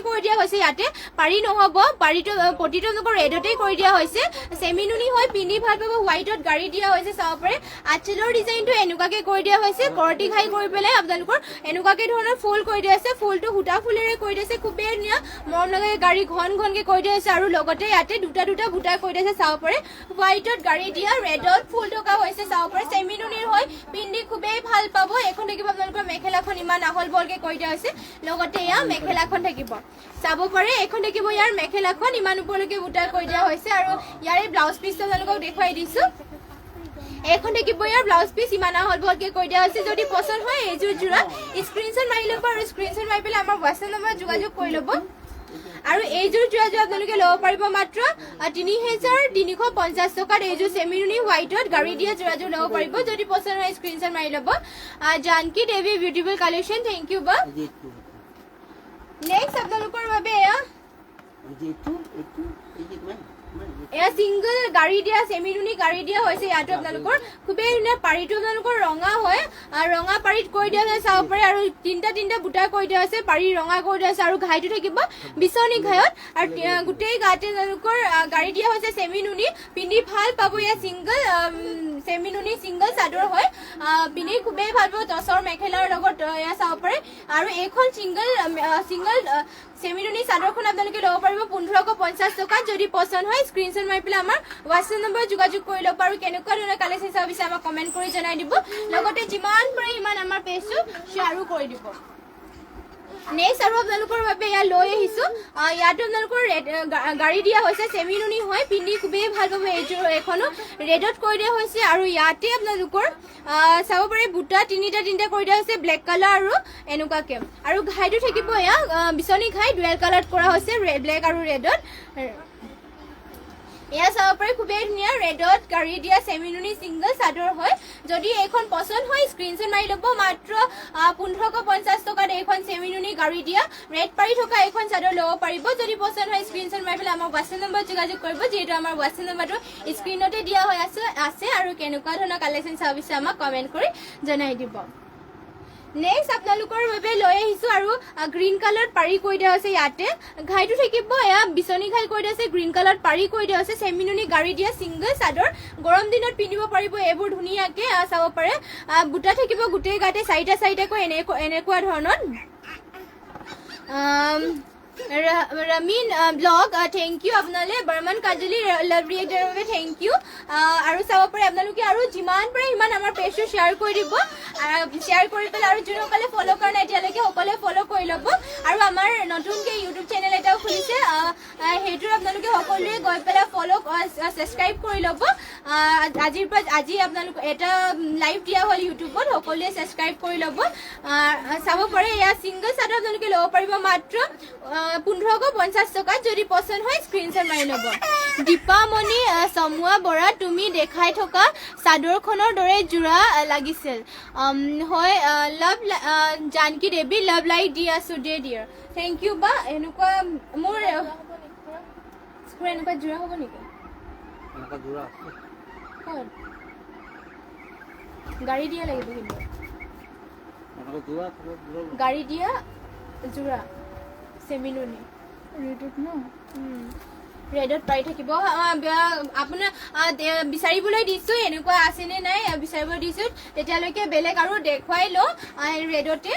কৰি দিয়া হৈছে ইয়াতে পাৰি নহ'ব পাৰিটো পতিটো আপোনালোকৰ ৰেডতেই কৰি দিয়া হৈছে চেমিনুনি হয় পিন্ধি ভাল পাব হোৱাইটত গাড়ী দিয়া হৈছে চাব পাৰে আঁচলৰ ডিজাইনটো এনেকুৱাকৈ কৰি দিয়া হৈছে কৰটি ঘাই কৰি পেলাই আপোনালোকৰ এনেকুৱাকৈ ধৰণৰ ফুল কৰি দিয়া হৈছে ফুলটো সূতা ফুলেৰে কৰি দিছে খুবেই ধুনীয়া মৰম লগাই গাড়ী ঘন ঘনকৈ কৰি দিয়া হৈছে আৰু লগতে ইয়াতে দুটা দুটা বুটা কৰি দিছে চাব পাৰে হোৱাইটত গাড়ী দিয়া ৰেডত ফুল থকা হৈছে চাব পাৰে চেমিনুনিৰ হয় পিন্ধি খুবেই ভাল পাব এখন দেখিব আপোনালোকৰ মেখেলাখন ইমান আহল বহলকৈ কৰি দিয়া হৈছে লগতে এয়া মেখেলাখন থাকিব চাব পাৰে এখন দেখিব ইয়াৰ মেখেলাখন ইমান ওপৰলৈকে বুটা কৰি দিয়া হৈছে আৰু ইয়াৰে ব্লাউজ পিচটো আপোনালোকক দেখুৱাই দিছোঁ এখন দেখিব ইয়াৰ ব্লাউজ পিচ ইমান আহল বহলকৈ কৰি দিয়া হৈছে যদি পছন্দ হয় এইযোৰ যোৰা স্ক্ৰীনশ্বট মাৰি ল'ব আৰু স্ক্ৰীনশ্বট মাৰি পেলাই আমাৰ হোৱাটছএপ নম্বৰত যোগাযোগ কৰি ল'ব আৰু এইযোৰ যোৰাযোৰ আপোনালোকে ল'ব পাৰিব মাত্ৰ ৩৩৫০ টকাত এইযোৰ চেমিনুনি হোৱাইটত গাড়ী দিয়া যোৰাযোৰ ল'ব পাৰিব যদি পছন্দ হয় স্ক্ৰীনশ্বট মাৰি ল'ব জানকী দেৱী বিউটিফুল কালেকশ্যন থেংক ইউ বা নেক্সট আপোনালোকৰ বাবে এয়া এয়া সিঙ্গল গাড়ী দিয়া সেমিনুনি গাড়ী দিয়া হৈছে ইয়াতো আপোনালোকৰ খুবেই ধুনীয়া পাৰীটো আপোনালোকৰ ৰঙা হয় আৰু ৰঙা পাৰীত কৈ দিয়া আছে চাব পাৰে আৰু তিনটা বুটা কৈ দিয়া আছে পাৰী ৰঙা কৈ দিয়া আছে আৰু ঘাইটো থাকিব বিছনি ঘাইত আৰু গোটেই গাতে আপোনালোকৰ গাড়ী দিয়া হৈছে সেমিনুনি পিন্ধি ভাল পাব এয়া সিঙ্গল সেমিনুনি সিঙ্গল চাদৰ হয় পিন্ধি খুবেই ভাল পাব টচৰ মেখেলাৰ লগত এয়া চাব পাৰে আৰু এইখন সিঙ্গল সেমিনুনি চাদৰখন আপোনালোকে ল'ব পাৰিব 1550 টকা যদি পছন্দ হয় স্ক্ৰিনশ্বট মাৰি পেলাই আমাৰ হোৱাটছএপ নম্বৰ যোগাযোগ কৰি ল'ব আৰু কেনেকুৱা ধৰণৰ কালেকশ্যন চাব বিচাৰে আমাক কমেণ্ট কৰি জনাই দিব লগতে যিমান পাৰে ইমান আমাৰ পেজটো শ্বেয়াৰো কৰি দিব নেক্সট আৰু আপোনালোকৰ বাবে এয়া লৈ আহিছো ইয়াতো আপোনালোকৰ গাড়ী দিয়া হৈছে সেমিনুনি হয় পিন্ধি খুবেই ভাল পাব এইযোৰ এখনো ৰেডত কৰি দিয়া হৈছে আৰু ইয়াতে আপোনালোকৰ চাব পাৰে বুটা তিনিটা কৰি দিয়া হৈছে ব্লেক কালাৰ আৰু এনেকুৱাকে আৰু ঘাইটো থাকিব এয়া বিছনি ঘাই ডুৱেল কালাৰত কৰা হৈছে ব্লেক আৰু ৰেডত এয়া চাব পাৰে খুবেই ধুনীয়া ৰেডত গাড়ী দিয়া সেমিনুনি সিঙ্গল চাদৰ হয় যদি এইখন পছন্দ হয় স্ক্ৰিনশ্বট মাৰি ল'ব মাত্ৰ 1550 টকাত এইখন সেমিনুনি গাড়ী দিয়া ৰেড পাৰি থকা এইখন চাদৰ ল'ব পাৰিব যদি পছন্দ হয় স্ক্ৰিনশ্বট মাৰি পেলাই আমাৰ হোৱাটছএপ নম্বৰ যোগাযোগ কৰিব যিহেতু আমাৰ হোৱাটছএপ নম্বৰটো স্ক্ৰিনতে দিয়া হৈ আছে আৰু কেনেকুৱা ধৰণৰ কালেকশ্যন চাব বিচাৰে আমাক কমেণ্ট কৰি জনাই দিব নেক্সট আপোনালোকৰ বাবে লৈ আহিছো আৰু গ্ৰীণ কালাৰত পাৰি কৈ দিয়া আছে ইয়াতে ঘাইটো থাকিব এয়া বিছনি ঘাই কৈ দিয়া আছে গ্ৰীণ কালাৰত পাৰি কৈ দিয়া আছে সেমিনুনি গাড়ী দিয়া সিঙ্গল চাদৰ গৰম দিনত পিন্ধিব পাৰিব এইবোৰ ধুনীয়াকে চাব পাৰে বুটা থাকিব গোটেই গাতে চাৰিটাকৈ এনেকুৱা ধৰণৰ Ramin blog thank you আপোনালে বৰ্মন কাজলি লাভ ৰিয়েক্টৰ বাবে thank you আৰু চাব পাৰে আপোনালোকে আৰু যিমান পাৰে ইমান আমাৰ পেজটো শ্বেয়াৰ কৰি দিব শ্বেয়াৰ কৰি পেলাই আৰু যোনসকলে ফলো কৰা নাই এতিয়ালৈকে সকলোৱে ফলো কৰি ল'ব আৰু আমাৰ নতুনকৈ ইউটিউব চেনেল এটাও খুলিছে সেইটোৰ আপোনালোকে সকলোৱে গৈ পেলাই ফলো ছাবস্ক্ৰাইব কৰি ল'ব আজি আপোনালোক এটা লাইভ দিয়া হ'ল ইউটিউবত সকলোৱে ছাবস্ক্ৰাইব কৰি ল'ব চাব পাৰে এয়া সিঙ্গল চাদৰ আপোনালোকে ল'ব পাৰিব মাত্ৰ 1550 টকা যদি পছন্দ হয় স্ক্ৰিনশ্বট মাৰি ল'ব দীপামণি সমুৱা বৰা তুমি দেখাই থকা চাদৰখনৰ দৰে জোৰা লাগিছিল হয় লাভ জানকী দেৱী লাভ লাইক দি আছো ডিয়াৰ থেংক ইউ বা এনেকুৱা মোৰ এনেকুৱা জোৰা হ'ব নেকি গাড়ী দিয়া লাগিব কিন্তু গাড়ী দিয়া জোৰা সেমিনুনি ৰেডত ন ৰেডত পাই থাকিব আপোনাৰ বিচাৰিবলৈ দিছো এনেকুৱা আছে নে নাই বিচাৰিব দিছো তেতিয়ালৈকে বেলেগ আৰু দেখুৱাই লওঁ ৰেডতে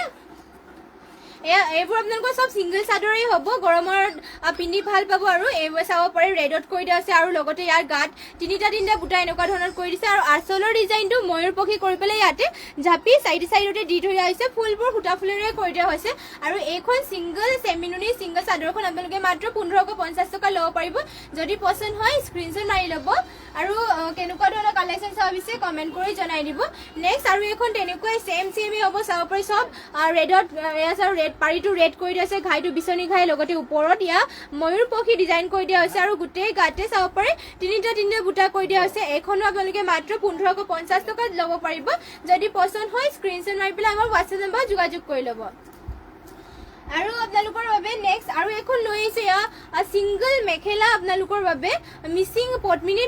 এইবোৰ আপোনালোকৰ সব সিঙ্গল চাদৰেই হ'ব গৰমত পিন্ধি ভাল পাব আৰু এইবোৰ চাব পাৰে ৰেডত কৰি দিয়া আছে আৰু লগতে ইয়াৰ গাত তিনিটা বুটা এনেকুৱা ধৰণৰ কৰি দিছে আৰু আঁচলৰ ডিজাইনটো ময়ূৰ পক্ষী কৰি পেলাই ইয়াতে ঝাপি চাইডতে দি থৈ দিয়া হৈছে ফুলবোৰ সূতা ফুলেৰে কৰি দিয়া হৈছে আৰু এইখন সিঙ্গল সেমিনুনি সিঙ্গল চাদৰখন আপোনালোকে মাত্ৰ 1550 টকা ল'ব পাৰিব যদি পছন্দ হয় স্ক্ৰিনশ্বট মাৰি ল'ব আৰু কেনেকুৱা ধৰণৰ কালেকশ্যন চাব বিচাৰে কমেণ্ট কৰি জনাই দিব নেক্সট আৰু এইখন তেনেকুৱাই চেমেই হ'ব চাব পাৰি সব ৰেডত আৰু ৰেড পাৰীটো ৰেড কৰি দিয়া আছে ঘাইটো বিছনি ঘাই লগতে ওপৰত ইয়া ময়ূৰ পক্ষী ডিজাইন কৰি দিয়া হৈছে আৰু গোটেই গাতে চাব পাৰে তিনিটা বুটা কৰি দিয়া হৈছে এইখনো আপোনালোকে মাত্ৰ 1550 টকাত ল'ব পাৰিব যদি পছন্দ হয় স্ক্ৰিনশ্বট মাৰি পেলাই আমাৰ হোৱাটছএপ নম্বৰ যোগাযোগ কৰি ল'ব আৰু আপোনালোকৰ বাবে নেক্সট আৰু এখন লৈ আহিছে সিঙ্গল মেখেলা আপোনালোকৰ বাবে মিচিং পদ্মিনী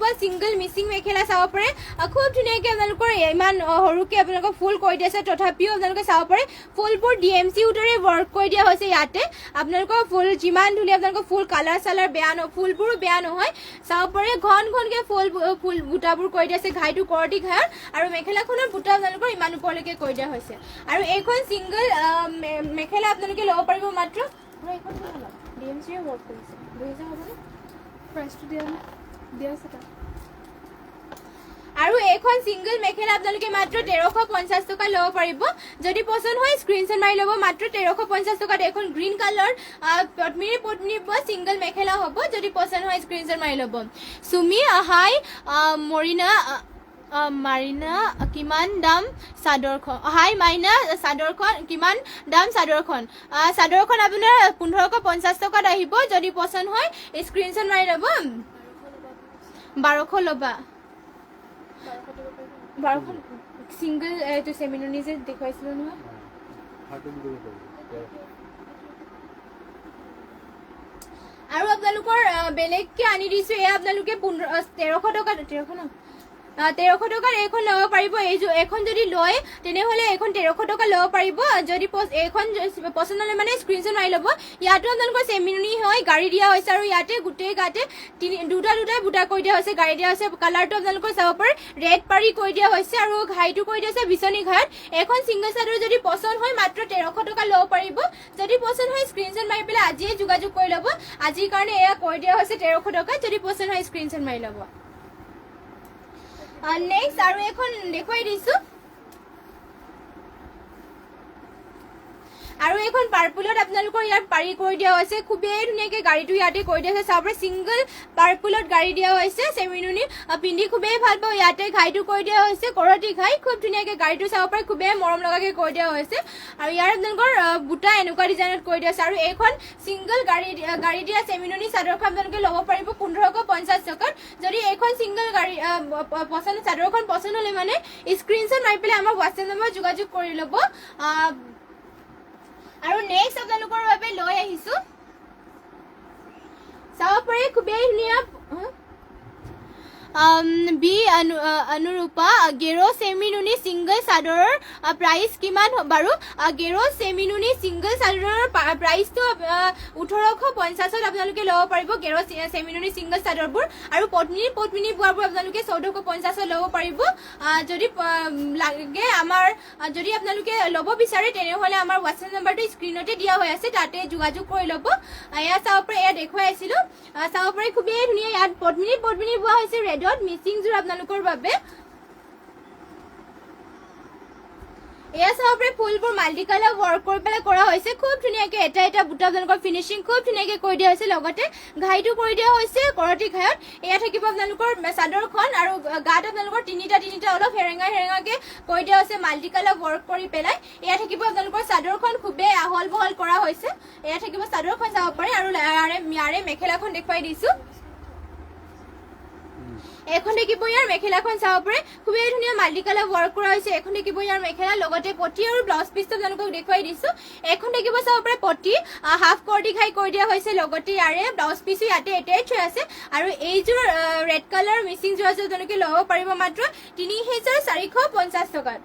পৰা সিঙ্গল মিচিং মেখেলা চাব পাৰে খুব ধুনীয়াকৈ আপোনালোকৰ ইমান সৰুকৈ আপোনালোকৰ ফুল কৰি দিছে তথাপিও আপোনালোকে চাব পাৰে ফুলবোৰ ডিএমচি উডৰে ৱৰ্ক কৰি দিয়া হৈছে ইয়াতে আপোনালোকৰ ফুল যিমান ধুনীয়া আপোনালোকৰ ফুল কালাৰ চালাৰ বেয়া ফুলবোৰো বেয়া নহয় চাব পাৰে ঘনকৈ ফুল বুটাবোৰ কৰি দিছে ঘাইটো কৰতি ঘাইৰ আৰু মেখেলাখনৰ বুটা আপোনালোকৰ ইমান ওপৰলৈকে কৰি দিয়া হৈছে আৰু এইখন সিঙ্গল মেখেলা আপোনালোকে ল'ব পাৰিব মাত্ৰ ডিএমচিয়ে ৱৰ্ক কৰিছে 2000 হ'বনে প্ৰাইচটো দিয়া আছে আৰু এইখন সিঙ্গল মেখেলা আপোনালোকে মাত্ৰ 1350 টকা ল'ব পাৰিব যদি পছন্দ হয় স্ক্ৰিনশ্বট মাৰি ল'ব মাত্ৰ 1350 টকাত এখন গ্ৰীণ কালাৰ পদ্মিনী পৰা সিঙ্গল মেখেলা হ'ব যদি পছন্দ হয় স্ক্ৰিনশ্বট মাৰি ল'ব সুমি হাই মাৰিনা কিমান দাম চাদৰখন হাই মাইনা চাদৰখন কিমান দাম চাদৰখন আপোনাৰ 1550 টকাত আহিব যদি পছন্দ হয় স্ক্ৰিনশ্বট মাৰি ল'ব 1200 ল'বা 1200 সিঙ্গল এইটো সেমিনুনি যে দেখুৱাইছিলো নহয় আৰু আপোনালোকৰ বেলেগকে আনি দিছো এয়া আপোনালোকে 1300 টকা 1300 টকাৰ এইখন ল'ব পাৰিব এইখন যদি লয় তেনেহলে এইখন 1300 টকা ল'ব পাৰিব যদি এইখন পছন্দ হ'লে মানে স্ক্ৰিনশ্বট মাৰি ল'ব ইয়াতো আপোনালোকৰ চেমিনুনি হয় গাড়ী দিয়া হৈছে আৰু ইয়াতে গোটেই গাতে দুটা বুটা কৰি দিয়া হৈছে গাড়ী দিয়া হৈছে কালাৰটো আপোনালোকৰ চাব পাৰে ৰেড পাৰি কৰি দিয়া হৈছে আৰু ঘাইটো কৰি দিয়া হৈছে বিচনী ঘাট এখন সিংগল চাদৰ যদি পছন্দ হয় মাত্ৰ 1300 টকা ল'ব পাৰিব যদি পছন্দ হয় স্ক্ৰিনশ্বট মাৰি পেলাই আজিয়ে যোগাযোগ কৰি ল'ব আজিৰ কাৰণে এয়া কৰি দিয়া হৈছে 1300 টকা যদি পছন্দ হয় স্ক্ৰিনশ্বট মাৰি ল'ব নেক্সট আৰু এখন দেখুৱাই দিছো আৰু এখন পাৰ্পলত আপোনালোকৰ ইয়াত পাৰি কৰি দিয়া হৈছে খুবেই ধুনীয়াকৈ গাড়ীটো ইয়াতে কৰি দিয়া হৈছে চাবলৈ সিংগল পাৰ্পলত গাড়ী দিয়া হৈছে চেমিনুনি পিন্ধি খুবেই ভাল পাওঁ ইয়াতে ঘাইটো কৰি দিয়া হৈছে কৰতি ঘাই খুব ধুনীয়াকৈ গাড়ীটো চাব পাৰে খুবেই মৰম লগাকৈ কৰি দিয়া হৈছে আৰু ইয়াৰ আপোনালোকৰ বুটা এনেকুৱা ডিজাইনত কৰি দিয়া হৈছে আৰু এইখন সিংগল গাড়ী দিয়া চেমিনুনি চাদৰখন আপোনালোকে ল'ব পাৰিব 1550 টকাত যদি এইখন সিংগল গাড়ী চাদৰখন পছন্দ হ'লে মানে স্ক্ৰিনশ্বট মাৰি পেলাই আমাৰ হোৱাটছএপ নম্বৰত যোগাযোগ কৰি ল'ব আৰু নেক্সট আপোনালোকৰ বাবে লৈ আহিছো চাব পাৰে খুবেই ধুনীয়া বি অনুৰূপা গেৰো চেমিনুনি সিংগল চাদৰৰ প্ৰাইচ কিমান বাৰু গেৰো চেমিনুনি সিংগল চাদৰৰ প্ৰাইচটো 1850ত আপোনালোকে ল'ব পাৰিব গেৰো চেমিনুনি সিংগল চাদৰবোৰ আৰু পত্নী বোৱাবোৰ আপোনালোকে 1450ত ল'ব পাৰিব যদি লাগে আমাৰ যদি আপোনালোকে ল'ব বিচাৰে তেনেহ'লে আমাৰ হোৱাটছএপ নম্বৰটো স্ক্ৰীনতে দিয়া হৈ আছে তাতে যোগাযোগ কৰি ল'ব এয়া চাব পাৰে এয়া দেখুৱাই আছিলো চাব পাৰে খুবেই ধুনীয়া ইয়াত পত্নী বোৱা হৈছে ৰেড মিচিং জোৰ আপোনালোকৰ বাবে এয়া চাব পাৰে ফুলবোৰ মাল্টি কালাৰ ৱৰ্ক কৰি পেলাই কৰা হৈছে খুব ধুনীয়াকৈ এটা বুটা আপোনালোকৰ ফিনিচিং খুব ধুনীয়াকৈ কৰি দিয়া হৈছে লগতে ঘাইটো কৰি দিয়া হৈছে কৰতি ঘাইত এয়া থাকিব আপোনালোকৰ চাদৰখন আৰু গাত আপোনালোকৰ তিনিটা অলপ হেৰেঙাকৈ কৰি দিয়া হৈছে মাল্টি কালাৰ ৱৰ্ক কৰি পেলাই এয়া থাকিব আপোনালোকৰ চাদৰখন খুবেই আহল বহল কৰা হৈছে এয়া থাকিব চাদৰখন চাব পাৰে আৰু ইয়াৰে মেখেলাখন দেখুৱাই দিছো এখন দেখিব ইয়াৰ মেখেলাখন চাব পাৰে খুবেই ধুনীয়া মাল্টি কালাৰ ৱৰ্ক কৰা হৈছে এখন দেখিব ইয়াৰ মেখেলা লগতে পটি আৰু ব্লাউজ পিচটো আপোনালোকক দেখুৱাই দিছো এখন দেখিব চাব পাৰে পটি হাফ কৰতি ঘাই কৰি দিয়া হৈছে লগতে ইয়াৰে ব্লাউজ পিচো ইয়াতে এটাচ হৈ আছে আৰু এইযোৰ ৰেড কালাৰ মিচিং যোৰ আছে আপোনালোকে ল'ব পাৰিব মাত্ৰ 3450 টকাত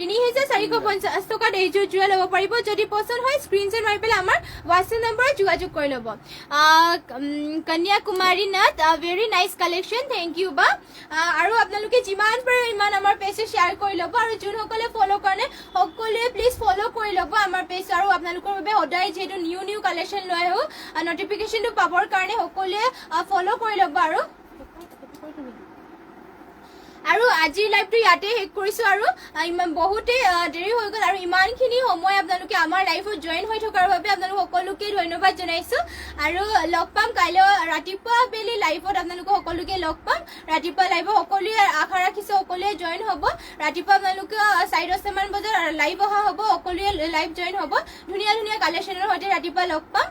3450 টকাত এইযোৰ যোৰা ল'ব পাৰিব যদি পছন্দ হয় স্ক্ৰিনশ্বট মাৰি পেলাই আমাৰ হোৱাটছএপ নম্বৰত যোগাযোগ কৰি ল'ব Kanyakumari Nath very nice collection thank you বা আৰু আপোনালোকে যিমান পাৰে ইমান আমাৰ পেজটো শ্বেয়াৰ কৰি ল'ব আৰু যোনসকলে ফ'ল' কাৰণে সকলোৱে প্লিজ ফ'ল' কৰি ল'ব আমাৰ পেজ আৰু আপোনালোকৰ বাবে সদায় যিহেতু নিউ কালেকশ্যন লৈ আহোঁ নটিফিকেশ্যনটো পাবৰ কাৰণে সকলোৱে ফ'ল' কৰি ল'ব আৰু আজিৰ লাইভটো ইয়াতে শেষ কৰিছো আৰু বহুতে দেৰি হৈ গ'ল আৰু ইমানখিনি সময় আপোনালোকে আমাৰ লাইভত জইন হৈ থকাৰ বাবে আপোনালোক সকলোকে ধন্যবাদ জনাইছো আৰু লগ পাম কাইলৈ ৰাতিপুৱা বেলি লাইভত আপোনালোক সকলোকে লগ পাম ৰাতিপুৱা লাইভত সকলোৱে আশা ৰাখিছো সকলোৱে জইন হ'ব ৰাতিপুৱা আপোনালোকে 4:30 মান বজাত লাইভ অহা হ'ব সকলোৱে লাইভ জইন হ'ব ধুনীয়া কালেকশ্যনৰ সৈতে ৰাতিপুৱা লগ পাম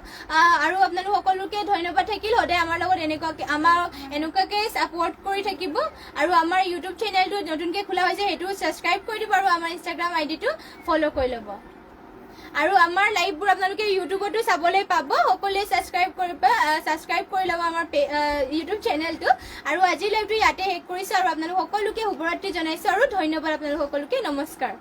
আৰু আপোনালোক সকলোকে ধন্যবাদ থাকিল সদায় আমাৰ লগত এনেকুৱাকৈ ছাপোৰ্ট কৰি থাকিব আৰু আমাৰ ইউটিউব চেনেলটো নতুনকৈ খোলা হৈছে সেইটো ছাবস্ক্ৰাইব কৰি দিব আৰু আমাৰ ইনষ্টাগ্ৰাম আইডিটো ফ'ল' কৰি ল'ব আৰু আমাৰ লাইভবোৰ আপোনালোকে ইউটিউবতো চাবলৈ পাব সকলোৱে ছাবস্ক্ৰাইব কৰি ল'ব আমাৰ ইউটিউব চেনেলটো আৰু আজিৰ লাইভটো ইয়াতে শেষ কৰিছোঁ আৰু আপোনালোক সকলোকে শুভৰাত্ৰি জনাইছোঁ আৰু ধন্যবাদ আপোনালোক সকলোকে নমস্কাৰ